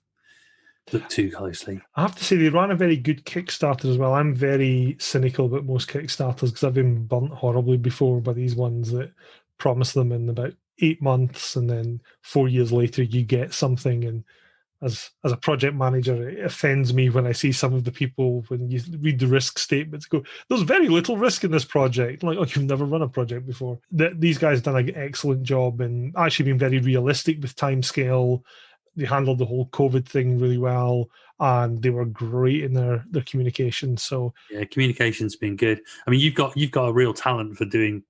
look too closely. I have to say they ran a very good Kickstarter as well. I'm very cynical about most Kickstarters because I've been burnt horribly before by these ones that promise them in about 8 months, and then 4 years later you get something. And as a project manager, it offends me when I see some of the people, when you read the risk statements, go, there's very little risk in this project. Like, oh, you've never run a project before. These guys have done an excellent job and actually been very realistic with timescale. They handled the whole COVID thing really well, and they were great in their communication. So yeah, communication's been good. I mean, you've got a real talent for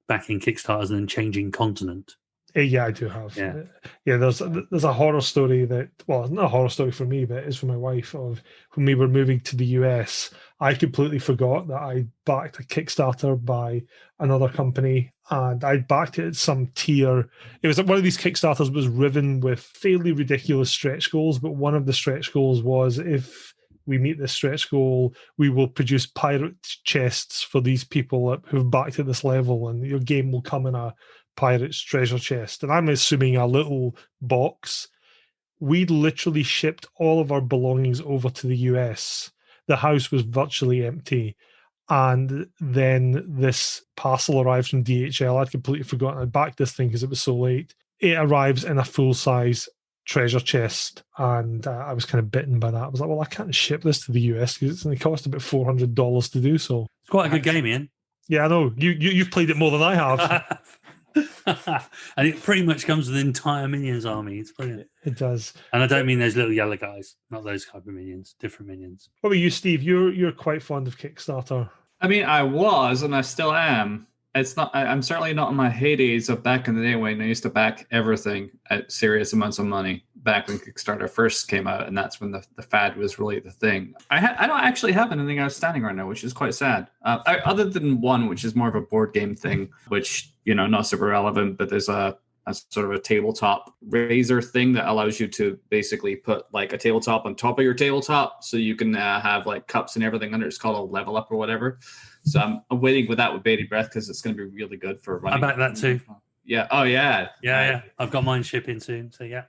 backing Kickstarters and then changing continent. Yeah, I do have. Yeah, there's a horror story that, well, not a horror story for me, but it's for my wife, of when we were moving to the US. I completely forgot that I backed a Kickstarter by another company, and I backed it at some tier. It was one of these Kickstarters was riven with fairly ridiculous stretch goals, but one of the stretch goals was, if we meet this stretch goal, we will produce pirate chests for these people who've backed at this level, and your game will come in a pirate's treasure chest. And I'm assuming a little box. We literally shipped all of our belongings over to the US. The house was virtually empty. And then this parcel arrives from DHL. I'd completely forgotten I backed this thing because it was so late. It arrives in a full-size treasure chest, and I was kind of bitten by that. I was like, well, I can't ship this to the US because it's going to cost about $400 to do so. It's quite a good game, Iain. Yeah, I know. You've played it more than I have. And it pretty much comes with the entire Minions army. It's brilliant. It does. And I don't mean those little yellow guys, not those type of minions, different minions. What about you, Steve? You're quite fond of Kickstarter. I mean, I was, and I still am. It's not. I'm certainly not in my heydays of back in the day when I used to back everything at serious amounts of money. back when Kickstarter first came out, and that's when the fad was really the thing. I don't actually have anything outstanding right now, which is quite sad. Other than one, which is more of a board game thing, which, not super relevant, but there's a sort of a tabletop razor thing that allows you to basically put like a tabletop on top of your tabletop, so you can have like cups and everything under. It's called a level up or whatever. So I'm waiting with that with bated breath because it's going to be really good for running. I back that too. Yeah. Oh yeah. Yeah. I've got mine shipping soon. So yeah.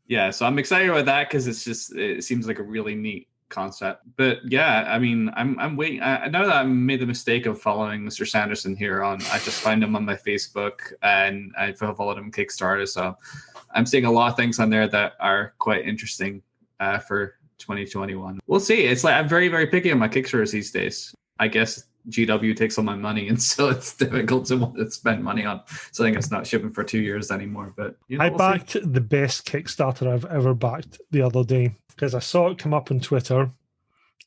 Yeah. So I'm excited about that because it seems like a really neat concept. But yeah, I mean, I'm waiting. I know that I made the mistake of following Mr. Sanderson here on. I just find him on my Facebook and I followed him on Kickstarter. So I'm seeing a lot of things on there that are quite interesting for 2021. We'll see. It's like I'm very, very picky on my Kickstarters these days. I guess GW takes all my money, and so it's difficult to want to spend money on something that's not shipping for 2 years anymore. But I backed the best Kickstarter I've ever backed the other day because I saw it come up on Twitter.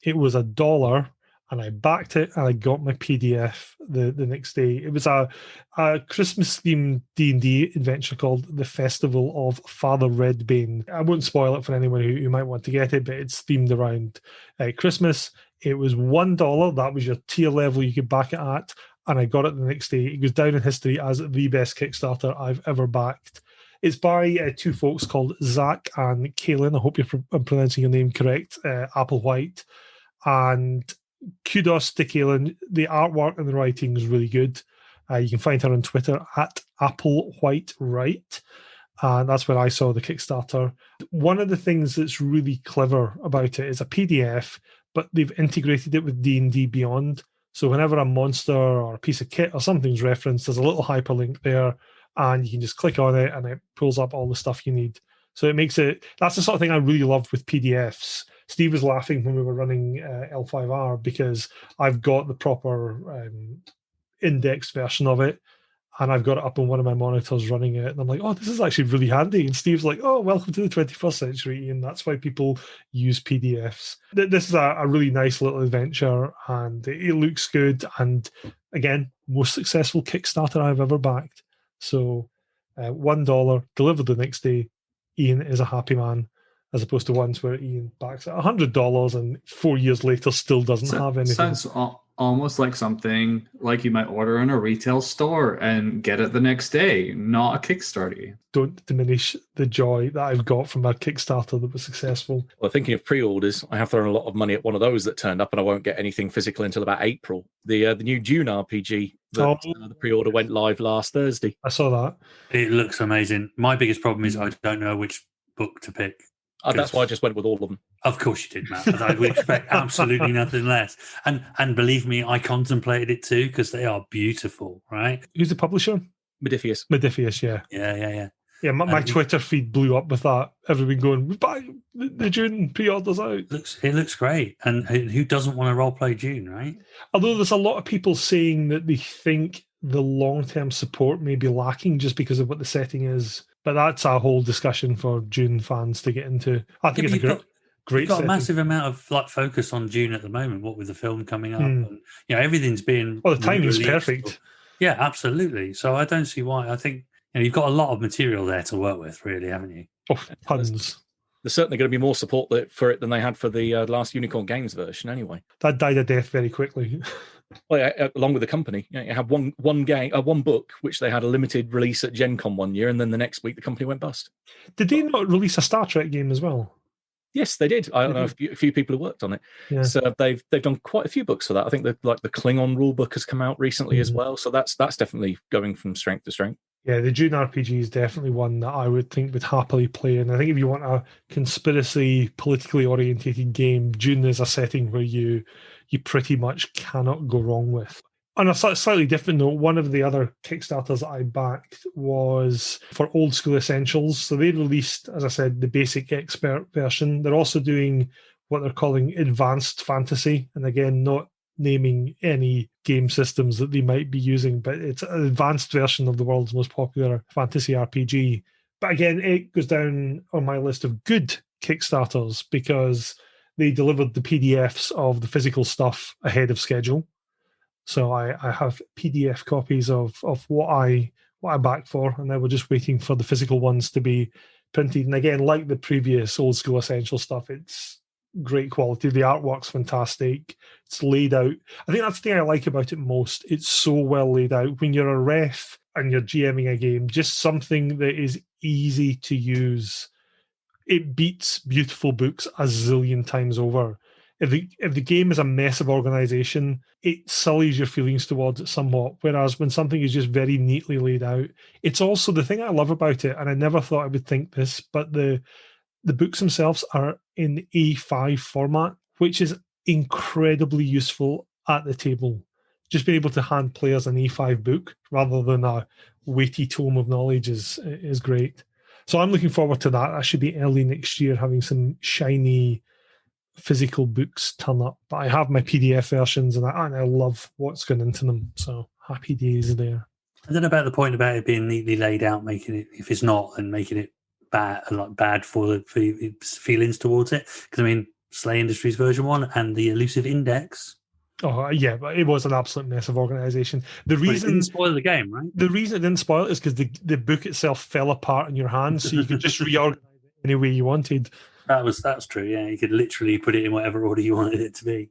It was $1, and I backed it, and I got my PDF the next day. It was a Christmas-themed D&D adventure called The Festival of Father Redbane. I won't spoil it for anyone who might want to get it, but it's themed around Christmas. It was $1. That was your tier level you could back it at, and I got it the next day. It goes down in history as the best Kickstarter I've ever backed. It's by two folks called Zach and Keeley. I hope I'm pronouncing your name correct. Applewhite. And kudos to Keeley. The artwork and the writing is really good. You can find her on Twitter at applewhitewrite. And that's where I saw the Kickstarter. One of the things that's really clever about it is a PDF, but they've integrated it with D&D Beyond. So whenever a monster or a piece of kit or something's referenced, there's a little hyperlink there, and you can just click on it and it pulls up all the stuff you need. So it makes it, that's the sort of thing I really loved with PDFs. Steve was laughing when we were running L5R because I've got the proper indexed version of it, and I've got it up on one of my monitors running it. And I'm like, oh, this is actually really handy. And Steve's like, oh, welcome to the 21st century, Ian. That's why people use PDFs. This is a really nice little adventure, and it looks good. And again, most successful Kickstarter I've ever backed. So $1 delivered the next day. Ian is a happy man, as opposed to ones where Ian backs at $100 and 4 years later still doesn't have anything. Sounds almost like something like you might order in a retail store and get it the next day, not a Kickstarter. Don't diminish the joy that I've got from a Kickstarter that was successful. Well, thinking of pre-orders, I have thrown a lot of money at one of those that turned up, and I won't get anything physical until about April. The new Dune RPG that the pre-order went live last Thursday. I saw that. It looks amazing. My biggest problem is I don't know which book to pick. That's why I just went with all of them. Of course you did, Matt. I would expect absolutely nothing less. And believe me, I contemplated it too, because they are beautiful, right? Who's the publisher? Modiphius, yeah. Yeah. Yeah, my Twitter feed blew up with that. Everyone going, buy the Dune pre-orders out. It looks great. And who doesn't want to role-play Dune, right? Although there's a lot of people saying that they think the long-term support may be lacking just because of what the setting is. But that's a whole discussion for Dune fans to get into. I think it's a great You've got setting. a massive amount of focus on Dune at the moment, what with the film coming up. And, everything's being... Well, the timing's perfect. Yeah, absolutely. So I don't see why. I think you've got a lot of material there to work with, really, haven't you? Oh, tons. There's certainly going to be more support for it than they had for the last Unicorn Games version anyway. That died a death very quickly. Well, yeah, along with the company, you have one book which they had a limited release at Gen Con one year, and then the next week the company went bust. Did they not release a Star Trek game as well? Yes, they did. I don't know a few people who worked on it. Yeah. So they've done quite a few books for that. I think the Klingon rule book has come out recently as well. So that's definitely going from strength to strength. Yeah, the Dune RPG is definitely one that I would think would happily play. And I think if you want a conspiracy, politically orientated game, Dune is a setting where you pretty much cannot go wrong with. On a slightly different note, one of the other Kickstarters that I backed was for Old School Essentials. So they released, as I said, the basic expert version. They're also doing what they're calling Advanced Fantasy. And again, not naming any game systems that they might be using, but it's an advanced version of the world's most popular fantasy RPG. But again, it goes down on my list of good Kickstarters because they delivered the PDFs of the physical stuff ahead of schedule. So I have PDF copies of what I backed for, and now we're just waiting for the physical ones to be printed. And again, like the previous old school essential stuff, it's great quality. The artwork's fantastic. It's laid out. I think that's the thing I like about it most. It's so well laid out. When you're a ref and you're GMing a game, just something that is easy to use. It beats beautiful books a zillion times over. If the game is a mess of organization, it sullies your feelings towards it somewhat. Whereas when something is just very neatly laid out, it's also the thing I love about it, and I never thought I would think this, but the books themselves are in A5 format, which is incredibly useful at the table. Just being able to hand players an A5 book rather than a weighty tome of knowledge is great. So I'm looking forward to that. That should be early next year, having some shiny physical books turn up. But I have my PDF versions, and I love what's going into them. So happy days there. I don't know about the point about it being neatly laid out, making it, if it's not, and making it bad for your feelings towards it. Because I mean, Slay Industries version 1 and the Elusive Index. Oh yeah, but it was an absolute mess of organization. The reason it didn't spoil the game, right? The reason it didn't spoil it is because the book itself fell apart in your hands, so you could just reorganize it any way you wanted. That's true. Yeah, you could literally put it in whatever order you wanted it to be.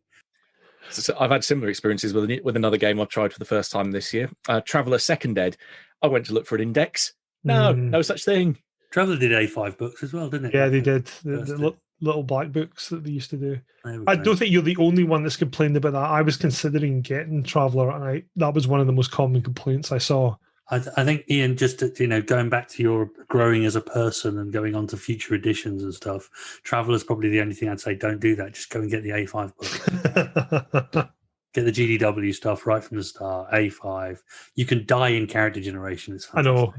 So I've had similar experiences with another game I've tried for the first time this year. Traveller Second Ed. I went to look for an index. No such thing. Traveller did A5 books as well, didn't it? Yeah, they did. The little black books that they used to do. I don't think you're the only one that's complained about that. I was considering getting Traveller, and that was one of the most common complaints I saw. I think, Iain, just going back to your growing as a person and going on to future editions and stuff, Traveller's probably the only thing I'd say. Don't do that. Just go and get the A5 book. Get the GDW stuff right from the start. A5. You can die in character generation. It's fantastic. I know.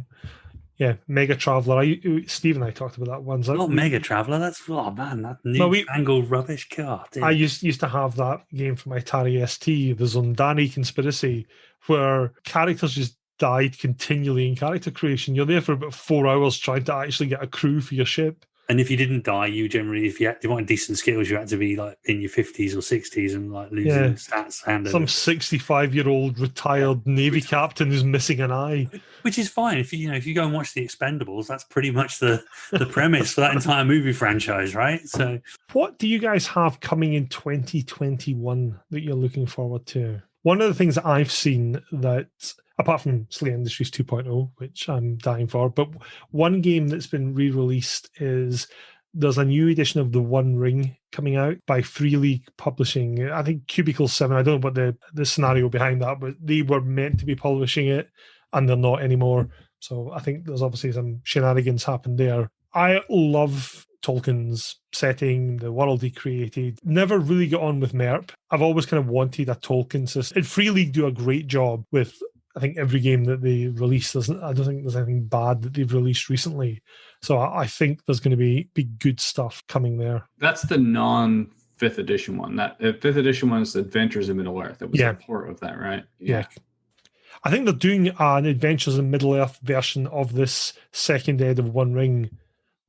Yeah, Mega Traveller. Steve and I talked about that once. Not Mega Traveller. That's that newfangled rubbish. God, I used to have that game for my Atari ST, the Downey Conspiracy, where characters just died continually in character creation. You're there for about 4 hours trying to actually get a crew for your ship. And if you didn't die, you generally, if you wanted decent skills, you had to be like in your 50s or 60s and like losing stats. Some 65-year-old retired Navy captain who's missing an eye. Which is fine. If you go and watch The Expendables, that's pretty much the premise for that entire movie franchise, right? So, what do you guys have coming in 2021 that you're looking forward to? One of the things that I've seen that, apart from Slay Industries 2.0, which I'm dying for, but one game that's been re-released is there's a new edition of The One Ring coming out by Free League Publishing. I think Cubicle 7, I don't know what the scenario behind that, but they were meant to be publishing it and they're not anymore. So I think there's obviously some shenanigans happened there. I love Tolkien's setting, the world he created. Never really got on with MERP. I've always kind of wanted a Tolkien system. And Free League do a great job with, I think, every game that they release. I don't think there's anything bad that they've released recently. So I think there's going to be good stuff coming there. That's the non-5th edition one. That 5th edition one is Adventures in Middle-earth. It was a port of that, right? Yeah. I think they're doing an Adventures in Middle-earth version of this second ed of One Ring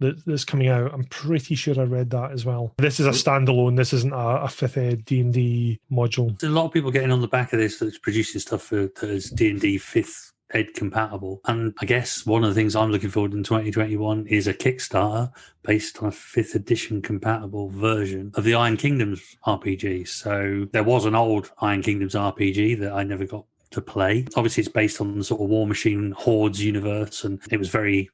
that's coming out. I'm pretty sure I read that as well. This is a standalone. This isn't a 5th ed D&D module. There's a lot of people getting on the back of this that's producing stuff that is D&D 5th ed compatible. And I guess one of the things I'm looking forward in 2021 is a Kickstarter based on a 5th edition compatible version of the Iron Kingdoms RPG. So there was an old Iron Kingdoms RPG that I never got to play. Obviously, it's based on the sort of War Machine Hordes universe, and the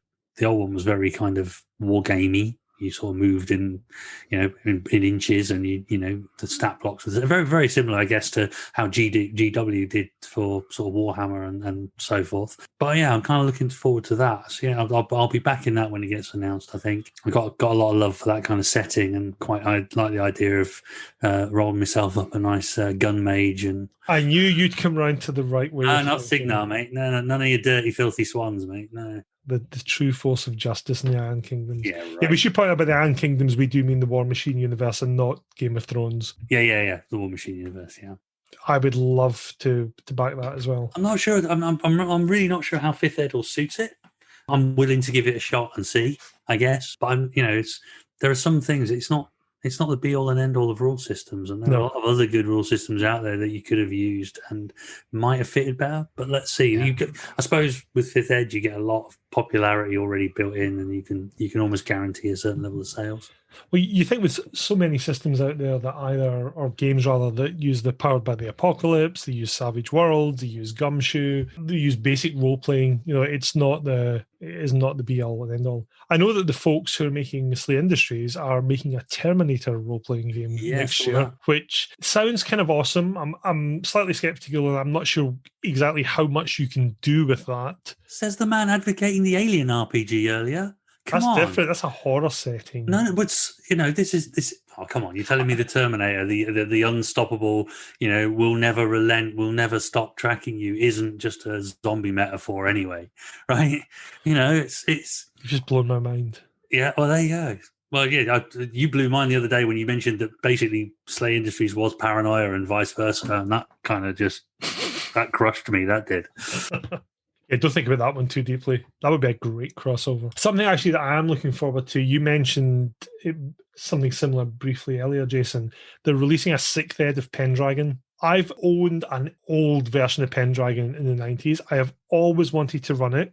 old one was very kind of war gamey. You sort of moved in inches, and the stat blocks was very, very similar, I guess, to how GW did for sort of Warhammer and so forth. But yeah, I'm kind of looking forward to that. So yeah, I'll be back in that when it gets announced. I think I got a lot of love for that kind of setting, and I like the idea of rolling myself up a nice gun mage. And I knew you'd come round to the right way. Not Signar, mate. No, none of your dirty, filthy swans, mate. No. The true force of justice in the Iron Kingdoms. Yeah, right. Yeah, we should point out about the Iron Kingdoms, we do mean the War Machine universe and not Game of Thrones. Yeah. The War Machine universe, yeah. I would love to back that as well. I'm not sure. I'm really not sure how 5th ed will suit it. I'm willing to give it a shot and see, I guess. But there are some things. It's not It's not the be all and end all of rule systems, and there are a lot of other good rule systems out there that you could have used and might have fitted better. But let's see. Yeah. I suppose with Fifth Edge, you get a lot of popularity already built in, and you can almost guarantee a certain level of sales. Well, you think with so many systems out there that either, or games rather, that use the Powered by the Apocalypse, they use Savage Worlds, they use Gumshoe, they use basic role playing. It is not the be all and end all. I know that the folks who are making Slay Industries are making a Terminator role playing game next year, which sounds kind of awesome. I'm slightly skeptical, and I'm not sure exactly how much you can do with that. Says the man advocating the Alien RPG earlier. That's different. That's a horror setting. No, but this is. Oh, come on! You're telling me the Terminator, the unstoppable, will never relent, will never stop tracking you, isn't just a zombie metaphor anyway, right? It's. You've just blown my mind. Yeah. Well, there you go. Well, yeah, you blew mine the other day when you mentioned that basically Slay Industries was Paranoia and vice versa, and that kind of just that crushed me. That did. Yeah, don't think about that one too deeply. That would be a great crossover. Something actually that I am looking forward to. You mentioned something similar briefly earlier, Jason. They're releasing a 6th ed of Pendragon. I've owned an old version of Pendragon in the 90s. I have always wanted to run it.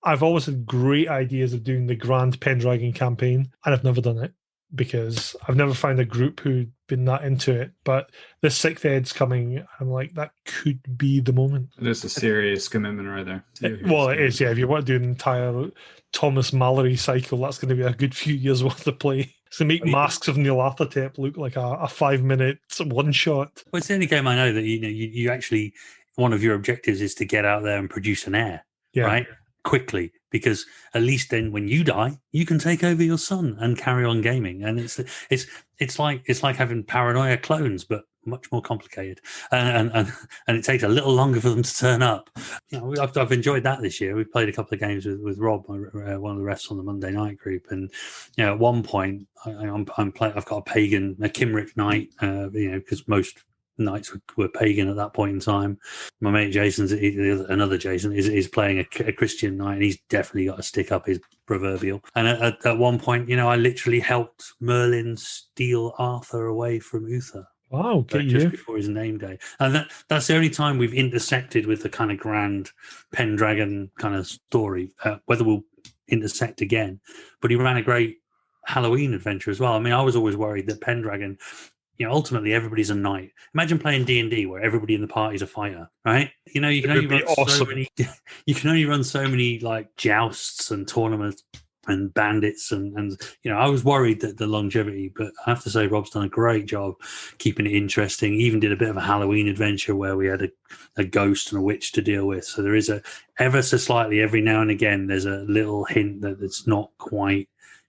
I've always had great ideas of doing the Grand Pendragon campaign, and I've never done it because I've never found a group who'd been that into it. But the 6th ed's coming. I'm like, that could be the moment. It is a serious commitment right there. It is, yeah. If you want to do an entire Thomas Mallory cycle, that's going to be a good few years worth of play. It's going to make Masks of Nyarlathotep look like a 5-minute one-shot. Well, it's the only game I know that you actually, one of your objectives is to get out there and produce an heir, right? Quickly, because at least then when you die, you can take over your son and carry on gaming. And it's like having Paranoia clones, but much more complicated, and it takes a little longer for them to turn up. I've enjoyed that this year. We've played a couple of games with Rob, one of the refs on the Monday night group, and at one point I've got a pagan, a Kimric knight, because most knights were pagan at that point in time. My mate Jason's another Jason is playing a Christian knight, and he's definitely got to stick up his proverbial. And at one point, I literally helped Merlin steal Arthur away from Uther. Wow, just before his name day. And that's the only time we've intersected with the kind of grand Pendragon kind of story. Whether we'll intersect again, but he ran a great Halloween adventure as well. I mean, I was always worried that Pendragon, ultimately everybody's a knight. Imagine playing D&D where everybody in the party is a fighter, right? You can only run so many. You can only run so many like jousts and tournaments and bandits, and I was worried that the longevity. But I have to say, Rob's done a great job keeping it interesting. He even did a bit of a Halloween adventure where we had a ghost and a witch to deal with. So there is ever so slightly every now and again there's a little hint that it's not quite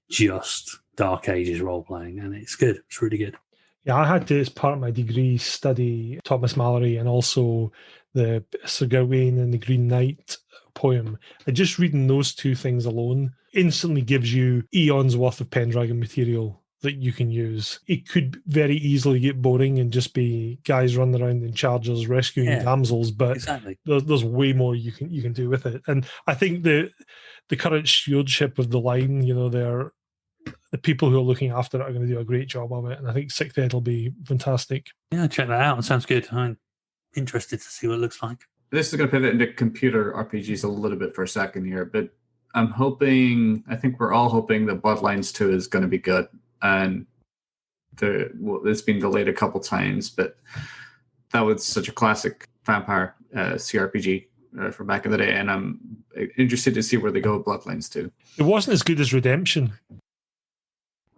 just Dark Ages role playing, and it's good. It's really good. Yeah, I had to, as part of my degree, study Thomas Mallory and also the Sir Gawain and the Green Knight poem. And just reading those two things alone instantly gives you eons worth of Pendragon material that you can use. It could very easily get boring and just be guys running around in chargers rescuing damsels, but exactly. there's way more you can do with it. And I think the current stewardship of the line, the people who are looking after it are going to do a great job of it, and I think 6th ed will be fantastic. Yeah, check that out. It sounds good. I'm interested to see what it looks like. This is going to pivot into computer RPGs a little bit for a second here, but I think we're all hoping that Bloodlines 2 is going to be good, and it's been delayed a couple times, but that was such a classic vampire CRPG from back in the day, and I'm interested to see where they go with Bloodlines 2. It wasn't as good as Redemption.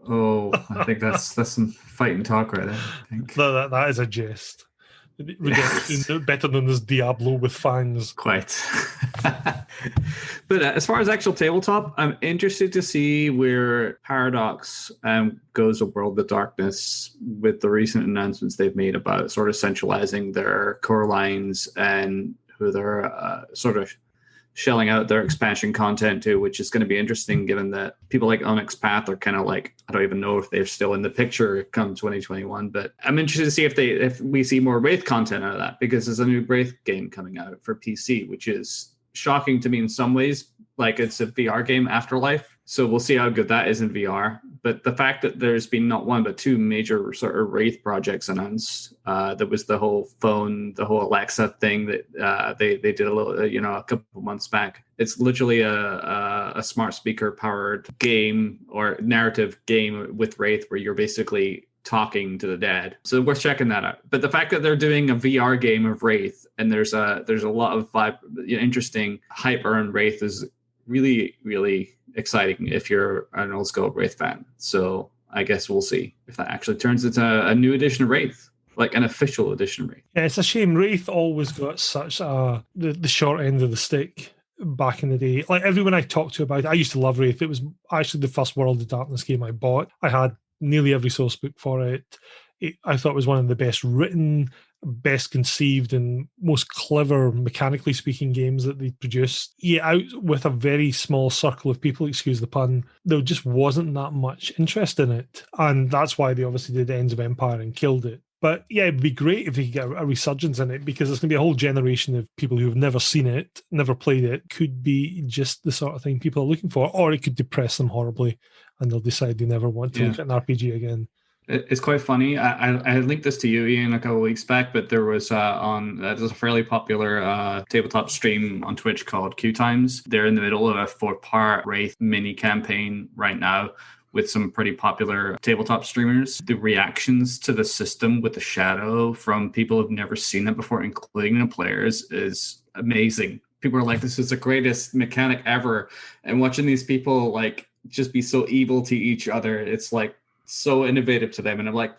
Oh, I think that's some fighting talk right there. I think. That is a jest. Redemption, better known as Diablo with fangs. Quite. But as far as actual tabletop, I'm interested to see where Paradox goes with World of Darkness with the recent announcements they've made about sort of centralizing their core lines and who they're sort of shelling out their expansion content to, which is going to be interesting given that people like Onyx Path are kind of like, I don't even know if they're still in the picture come 2021, but I'm interested to see if we see more Wraith content out of that, because there's a new Wraith game coming out for PC, which is shocking to me in some ways. Like, it's a VR game, Afterlife, So we'll see how good that is in VR. But the fact that there's been not one but two major sort of Wraith projects announced, there was the whole phone, the whole Alexa thing that they did a little, a couple of months back. It's literally a smart speaker powered game or narrative game with Wraith where you're basically talking to the dead. So worth checking that out. But the fact that they're doing a VR game of Wraith and there's a lot of interesting hype around Wraith is really, really exciting if you're an old school Wraith fan. So I guess we'll see if that actually turns into a new edition of Wraith, like an official edition of Wraith. Yeah, it's a shame. Wraith always got such the short end of the stick back in the day. Like everyone I talked to about it, I used to love Wraith. It was actually the first World of Darkness game I bought. I had nearly every source book for it. I thought it was one of the best written, best conceived, and most clever, mechanically speaking, games that they produced. Yeah, out with a very small circle of people, excuse the pun, there just wasn't that much interest in it. And that's why they obviously did Ends of Empire and killed it. But yeah, it'd be great if they could get a resurgence in it, because there's going to be a whole generation of people who have never seen it, never played it. Could be just the sort of thing people are looking for, or it could depress them horribly and they'll decide they never want to look at an RPG again. It's quite funny. I linked this to you, Ian, a couple of weeks back, but there was there's a fairly popular tabletop stream on Twitch called Q Times. They're in the middle of a 4-part Wraith mini campaign right now with some pretty popular tabletop streamers. The reactions to the system with the shadow from people who've never seen it before, including the players, is amazing. People are like, this is the greatest mechanic ever. And watching these people like just be so evil to each other, it's like so innovative to them. And I'm like,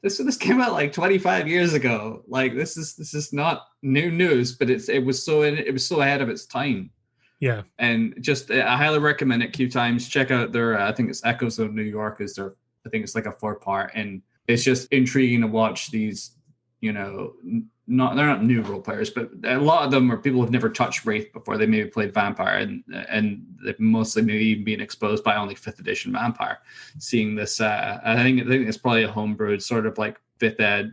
this came out like 25 years ago. Like this is not new news, but it was so ahead of its time. Yeah. And just I highly recommend it. Q Times, check out their I think it's Echoes of New York is their, I think it's like a 4-part, and it's just intriguing to watch these, they're not new role players, but a lot of them are people who've never touched Wraith before. They maybe played Vampire, and they've mostly maybe even been exposed by only 5th edition Vampire. Seeing this, I think it's probably a homebrewed sort of like 5th ed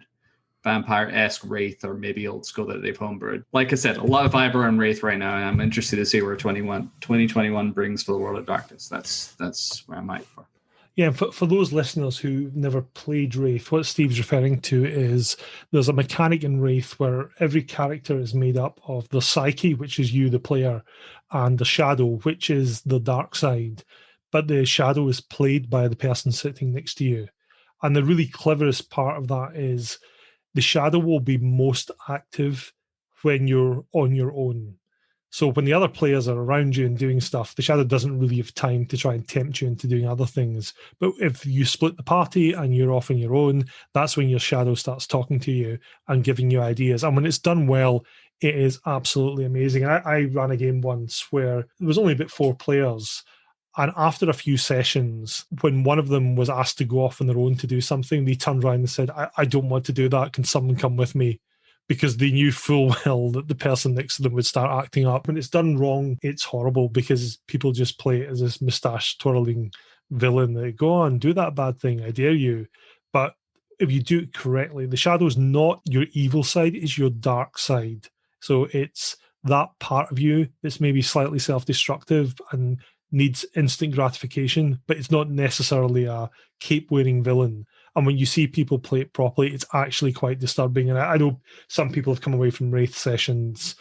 Vampire-esque Wraith, or maybe old school that they've homebrewed. Like I said, a lot of Viber on Wraith right now, and I'm interested to see where 2021 brings for the World of Darkness. That's where I'm at for. Yeah, for those listeners who never played Wraith, what Steve's referring to is there's a mechanic in Wraith where every character is made up of the psyche, which is you, the player, and the shadow, which is the dark side. But the shadow is played by the person sitting next to you. And the really cleverest part of that is the shadow will be most active when you're on your own. So when the other players are around you and doing stuff, the shadow doesn't really have time to try and tempt you into doing other things. But if you split the party and you're off on your own, that's when your shadow starts talking to you and giving you ideas. And when it's done well, it is absolutely amazing. I ran a game once where there was only about 4 players. And after a few sessions, when one of them was asked to go off on their own to do something, they turned around and said, I don't want to do that. Can someone come with me? Because they knew full well that the person next to them would start acting up. When it's done wrong, it's horrible because people just play it as this moustache-twirling villain. They go on, do that bad thing, I dare you. But if you do it correctly, the shadow's not your evil side, it's your dark side. So it's that part of you that's maybe slightly self-destructive and needs instant gratification, but it's not necessarily a cape-wearing villain. And when you see people play it properly, it's actually quite disturbing. And I know some people have come away from Wraith sessions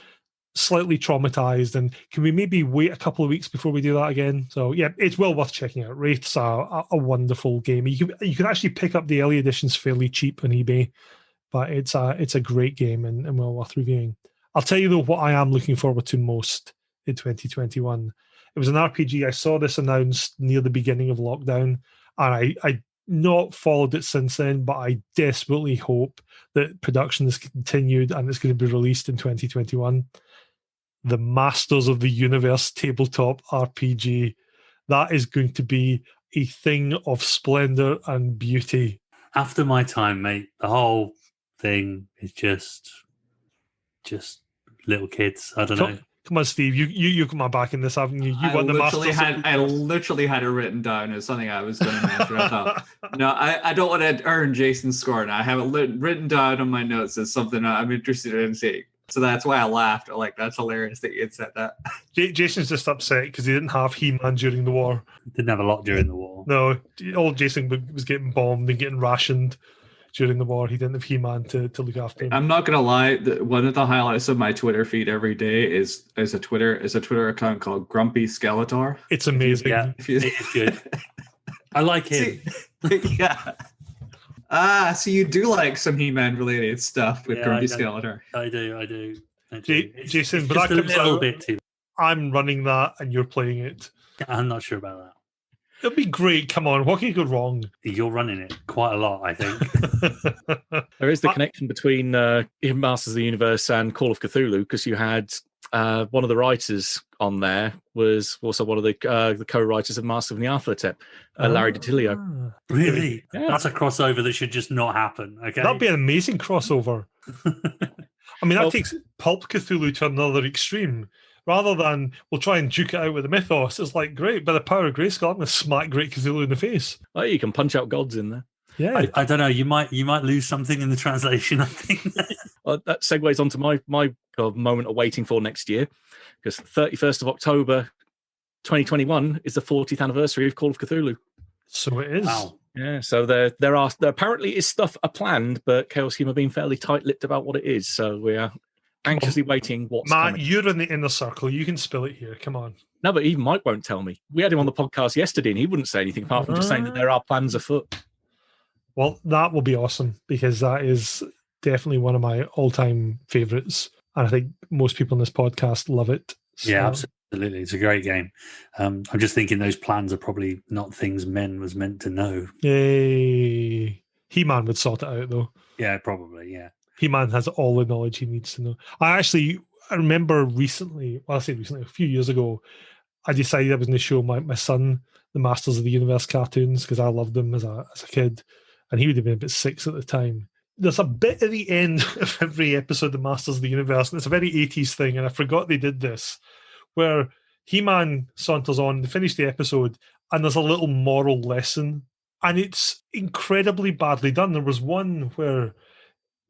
slightly traumatized. And can we maybe wait a couple of weeks before we do that again? So yeah, it's well worth checking out. Wraith's a wonderful game. You can actually pick up the early editions fairly cheap on eBay, but it's a great game and well worth reviewing. I'll tell you though what I am looking forward to most in 2021. It was an RPG. I saw this announced near the beginning of lockdown, and I not followed it since then, but I desperately hope that production is continued and it's going to be released in 2021. The Masters of the Universe tabletop RPG. That is going to be a thing of splendor and beauty. After my time, mate, the whole thing is just little kids. I don't know. Come on, Steve. You got my back in this, haven't you? You want the Masters. I literally had it written down as something I was going to mention. I thought, no, I don't want to earn Jason's score now. I have it written down on my notes as something I'm interested in seeing. So that's why I laughed. Like, that's hilarious that you had said that. Jason's just upset because he didn't have He-Man during the war. Didn't have a lot during the war. No, old Jason was getting bombed and getting rationed during the war. He didn't have He-Man to look after him. I'm not gonna lie. One of the highlights of my Twitter feed every day is a Twitter account called Grumpy Skeletor. It's amazing. Yeah, it's good. I like him. See, yeah. So you do like some He-Man related stuff with Grumpy Skeletor. I do. Jason, but just that a comes little out, bit too. I'm running that and you're playing it. I'm not sure about that. It'll be great. Come on, what can go wrong? You're running it quite a lot, I think. There is the connection between Masters of the Universe and Call of Cthulhu, because you had one of the writers on there was also one of the co-writers of Master of Nyarlathotep, Larry DiTilio. Really? Yeah. That's a crossover that should just not happen. Okay, That'd be an amazing crossover. I mean, that takes Pulp Cthulhu to another extreme. Rather than we'll try and duke it out with the mythos, it's like, great, by the power of Grayskull, I'm going to smack Great Cthulhu in the face. Oh, you can punch out gods in there. Yeah, I don't know. You might lose something in the translation, I think. Well, that segues onto my moment of waiting for next year, because 31st of October 2021 is the 40th anniversary of Call of Cthulhu. So it is. Wow. Yeah, so there apparently is stuff planned, but Chaos Humor being fairly tight-lipped about what it is. So we are anxiously waiting what's Matt, coming. you're in the inner circle. You can spill it here. Come on. No, but even Mike won't tell me. We had him on the podcast yesterday, and he wouldn't say anything apart from just saying that there are plans afoot. Well, that will be awesome, because that is definitely one of my all-time favorites. And I think most people in this podcast love it. So. Yeah, absolutely. It's a great game. I'm just thinking those plans are probably not things Men was meant to know. Yay. He-Man would sort it out, though. Yeah, probably, yeah. He-Man has all the knowledge he needs to know. I remember recently, a few years ago, I decided I was going to show my son the Masters of the Universe cartoons, because I loved them as a kid, and he would have been about 6 at the time. There's a bit at the end of every episode of Masters of the Universe, and it's a very 80s thing, and I forgot they did this, where He-Man saunters on, they finish the episode, and there's a little moral lesson, and it's incredibly badly done. There was one where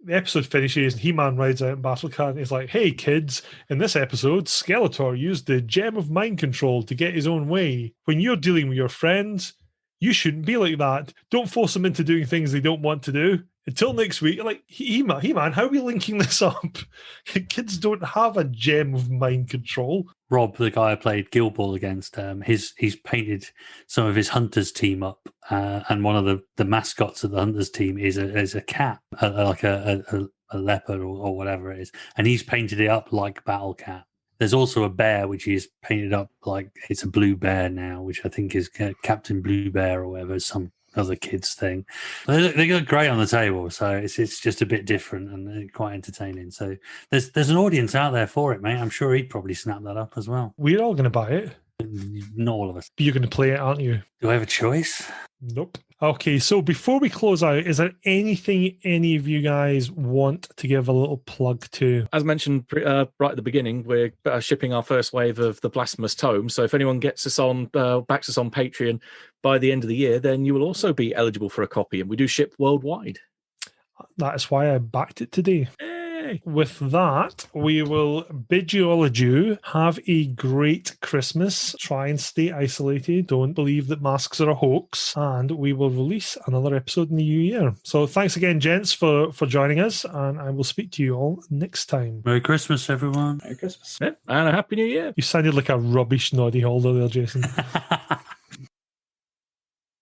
the episode finishes and He-Man rides out in battle car and he's like, hey kids, in this episode, Skeletor used the gem of mind control to get his own way. When you're dealing with your friends, you shouldn't be like that. Don't force them into doing things they don't want to do. Until next week, like, He-Man, how are we linking this up? Kids don't have a gem of mind control. Rob, the guy I played Guild Ball against, he's painted some of his Hunters team up, and one of the mascots of the Hunters team is a cat, like a leopard or whatever it is, and he's painted it up like Battle Cat. There's also a bear which he's painted up like it's a blue bear now, which I think is Captain Blue Bear or whatever, some other kids thing. They look great on the table, so it's just a bit different and quite entertaining. So there's an audience out there for it, mate. I'm sure he'd probably snap that up as well. We're all going to buy it. Not all of us. But you're going to play it, aren't you? Do I have a choice? Nope. Okay, so before we close out, is there anything any of you guys want to give a little plug to? As mentioned right at the beginning, we're shipping our first wave of the Blasphemous Tome. So if anyone backs us on Patreon by the end of the year, then you will also be eligible for a copy. And we do ship worldwide. That is why I backed it today. With that, we will bid you all adieu. Have a great Christmas. Try and stay isolated. Don't believe that masks are a hoax. And we will release another episode in the new year. So thanks again, gents, for joining us. And I will speak to you all next time. Merry Christmas, everyone. Merry Christmas. Yeah, and a Happy New Year. You sounded like a rubbish noddy holder there, Jason.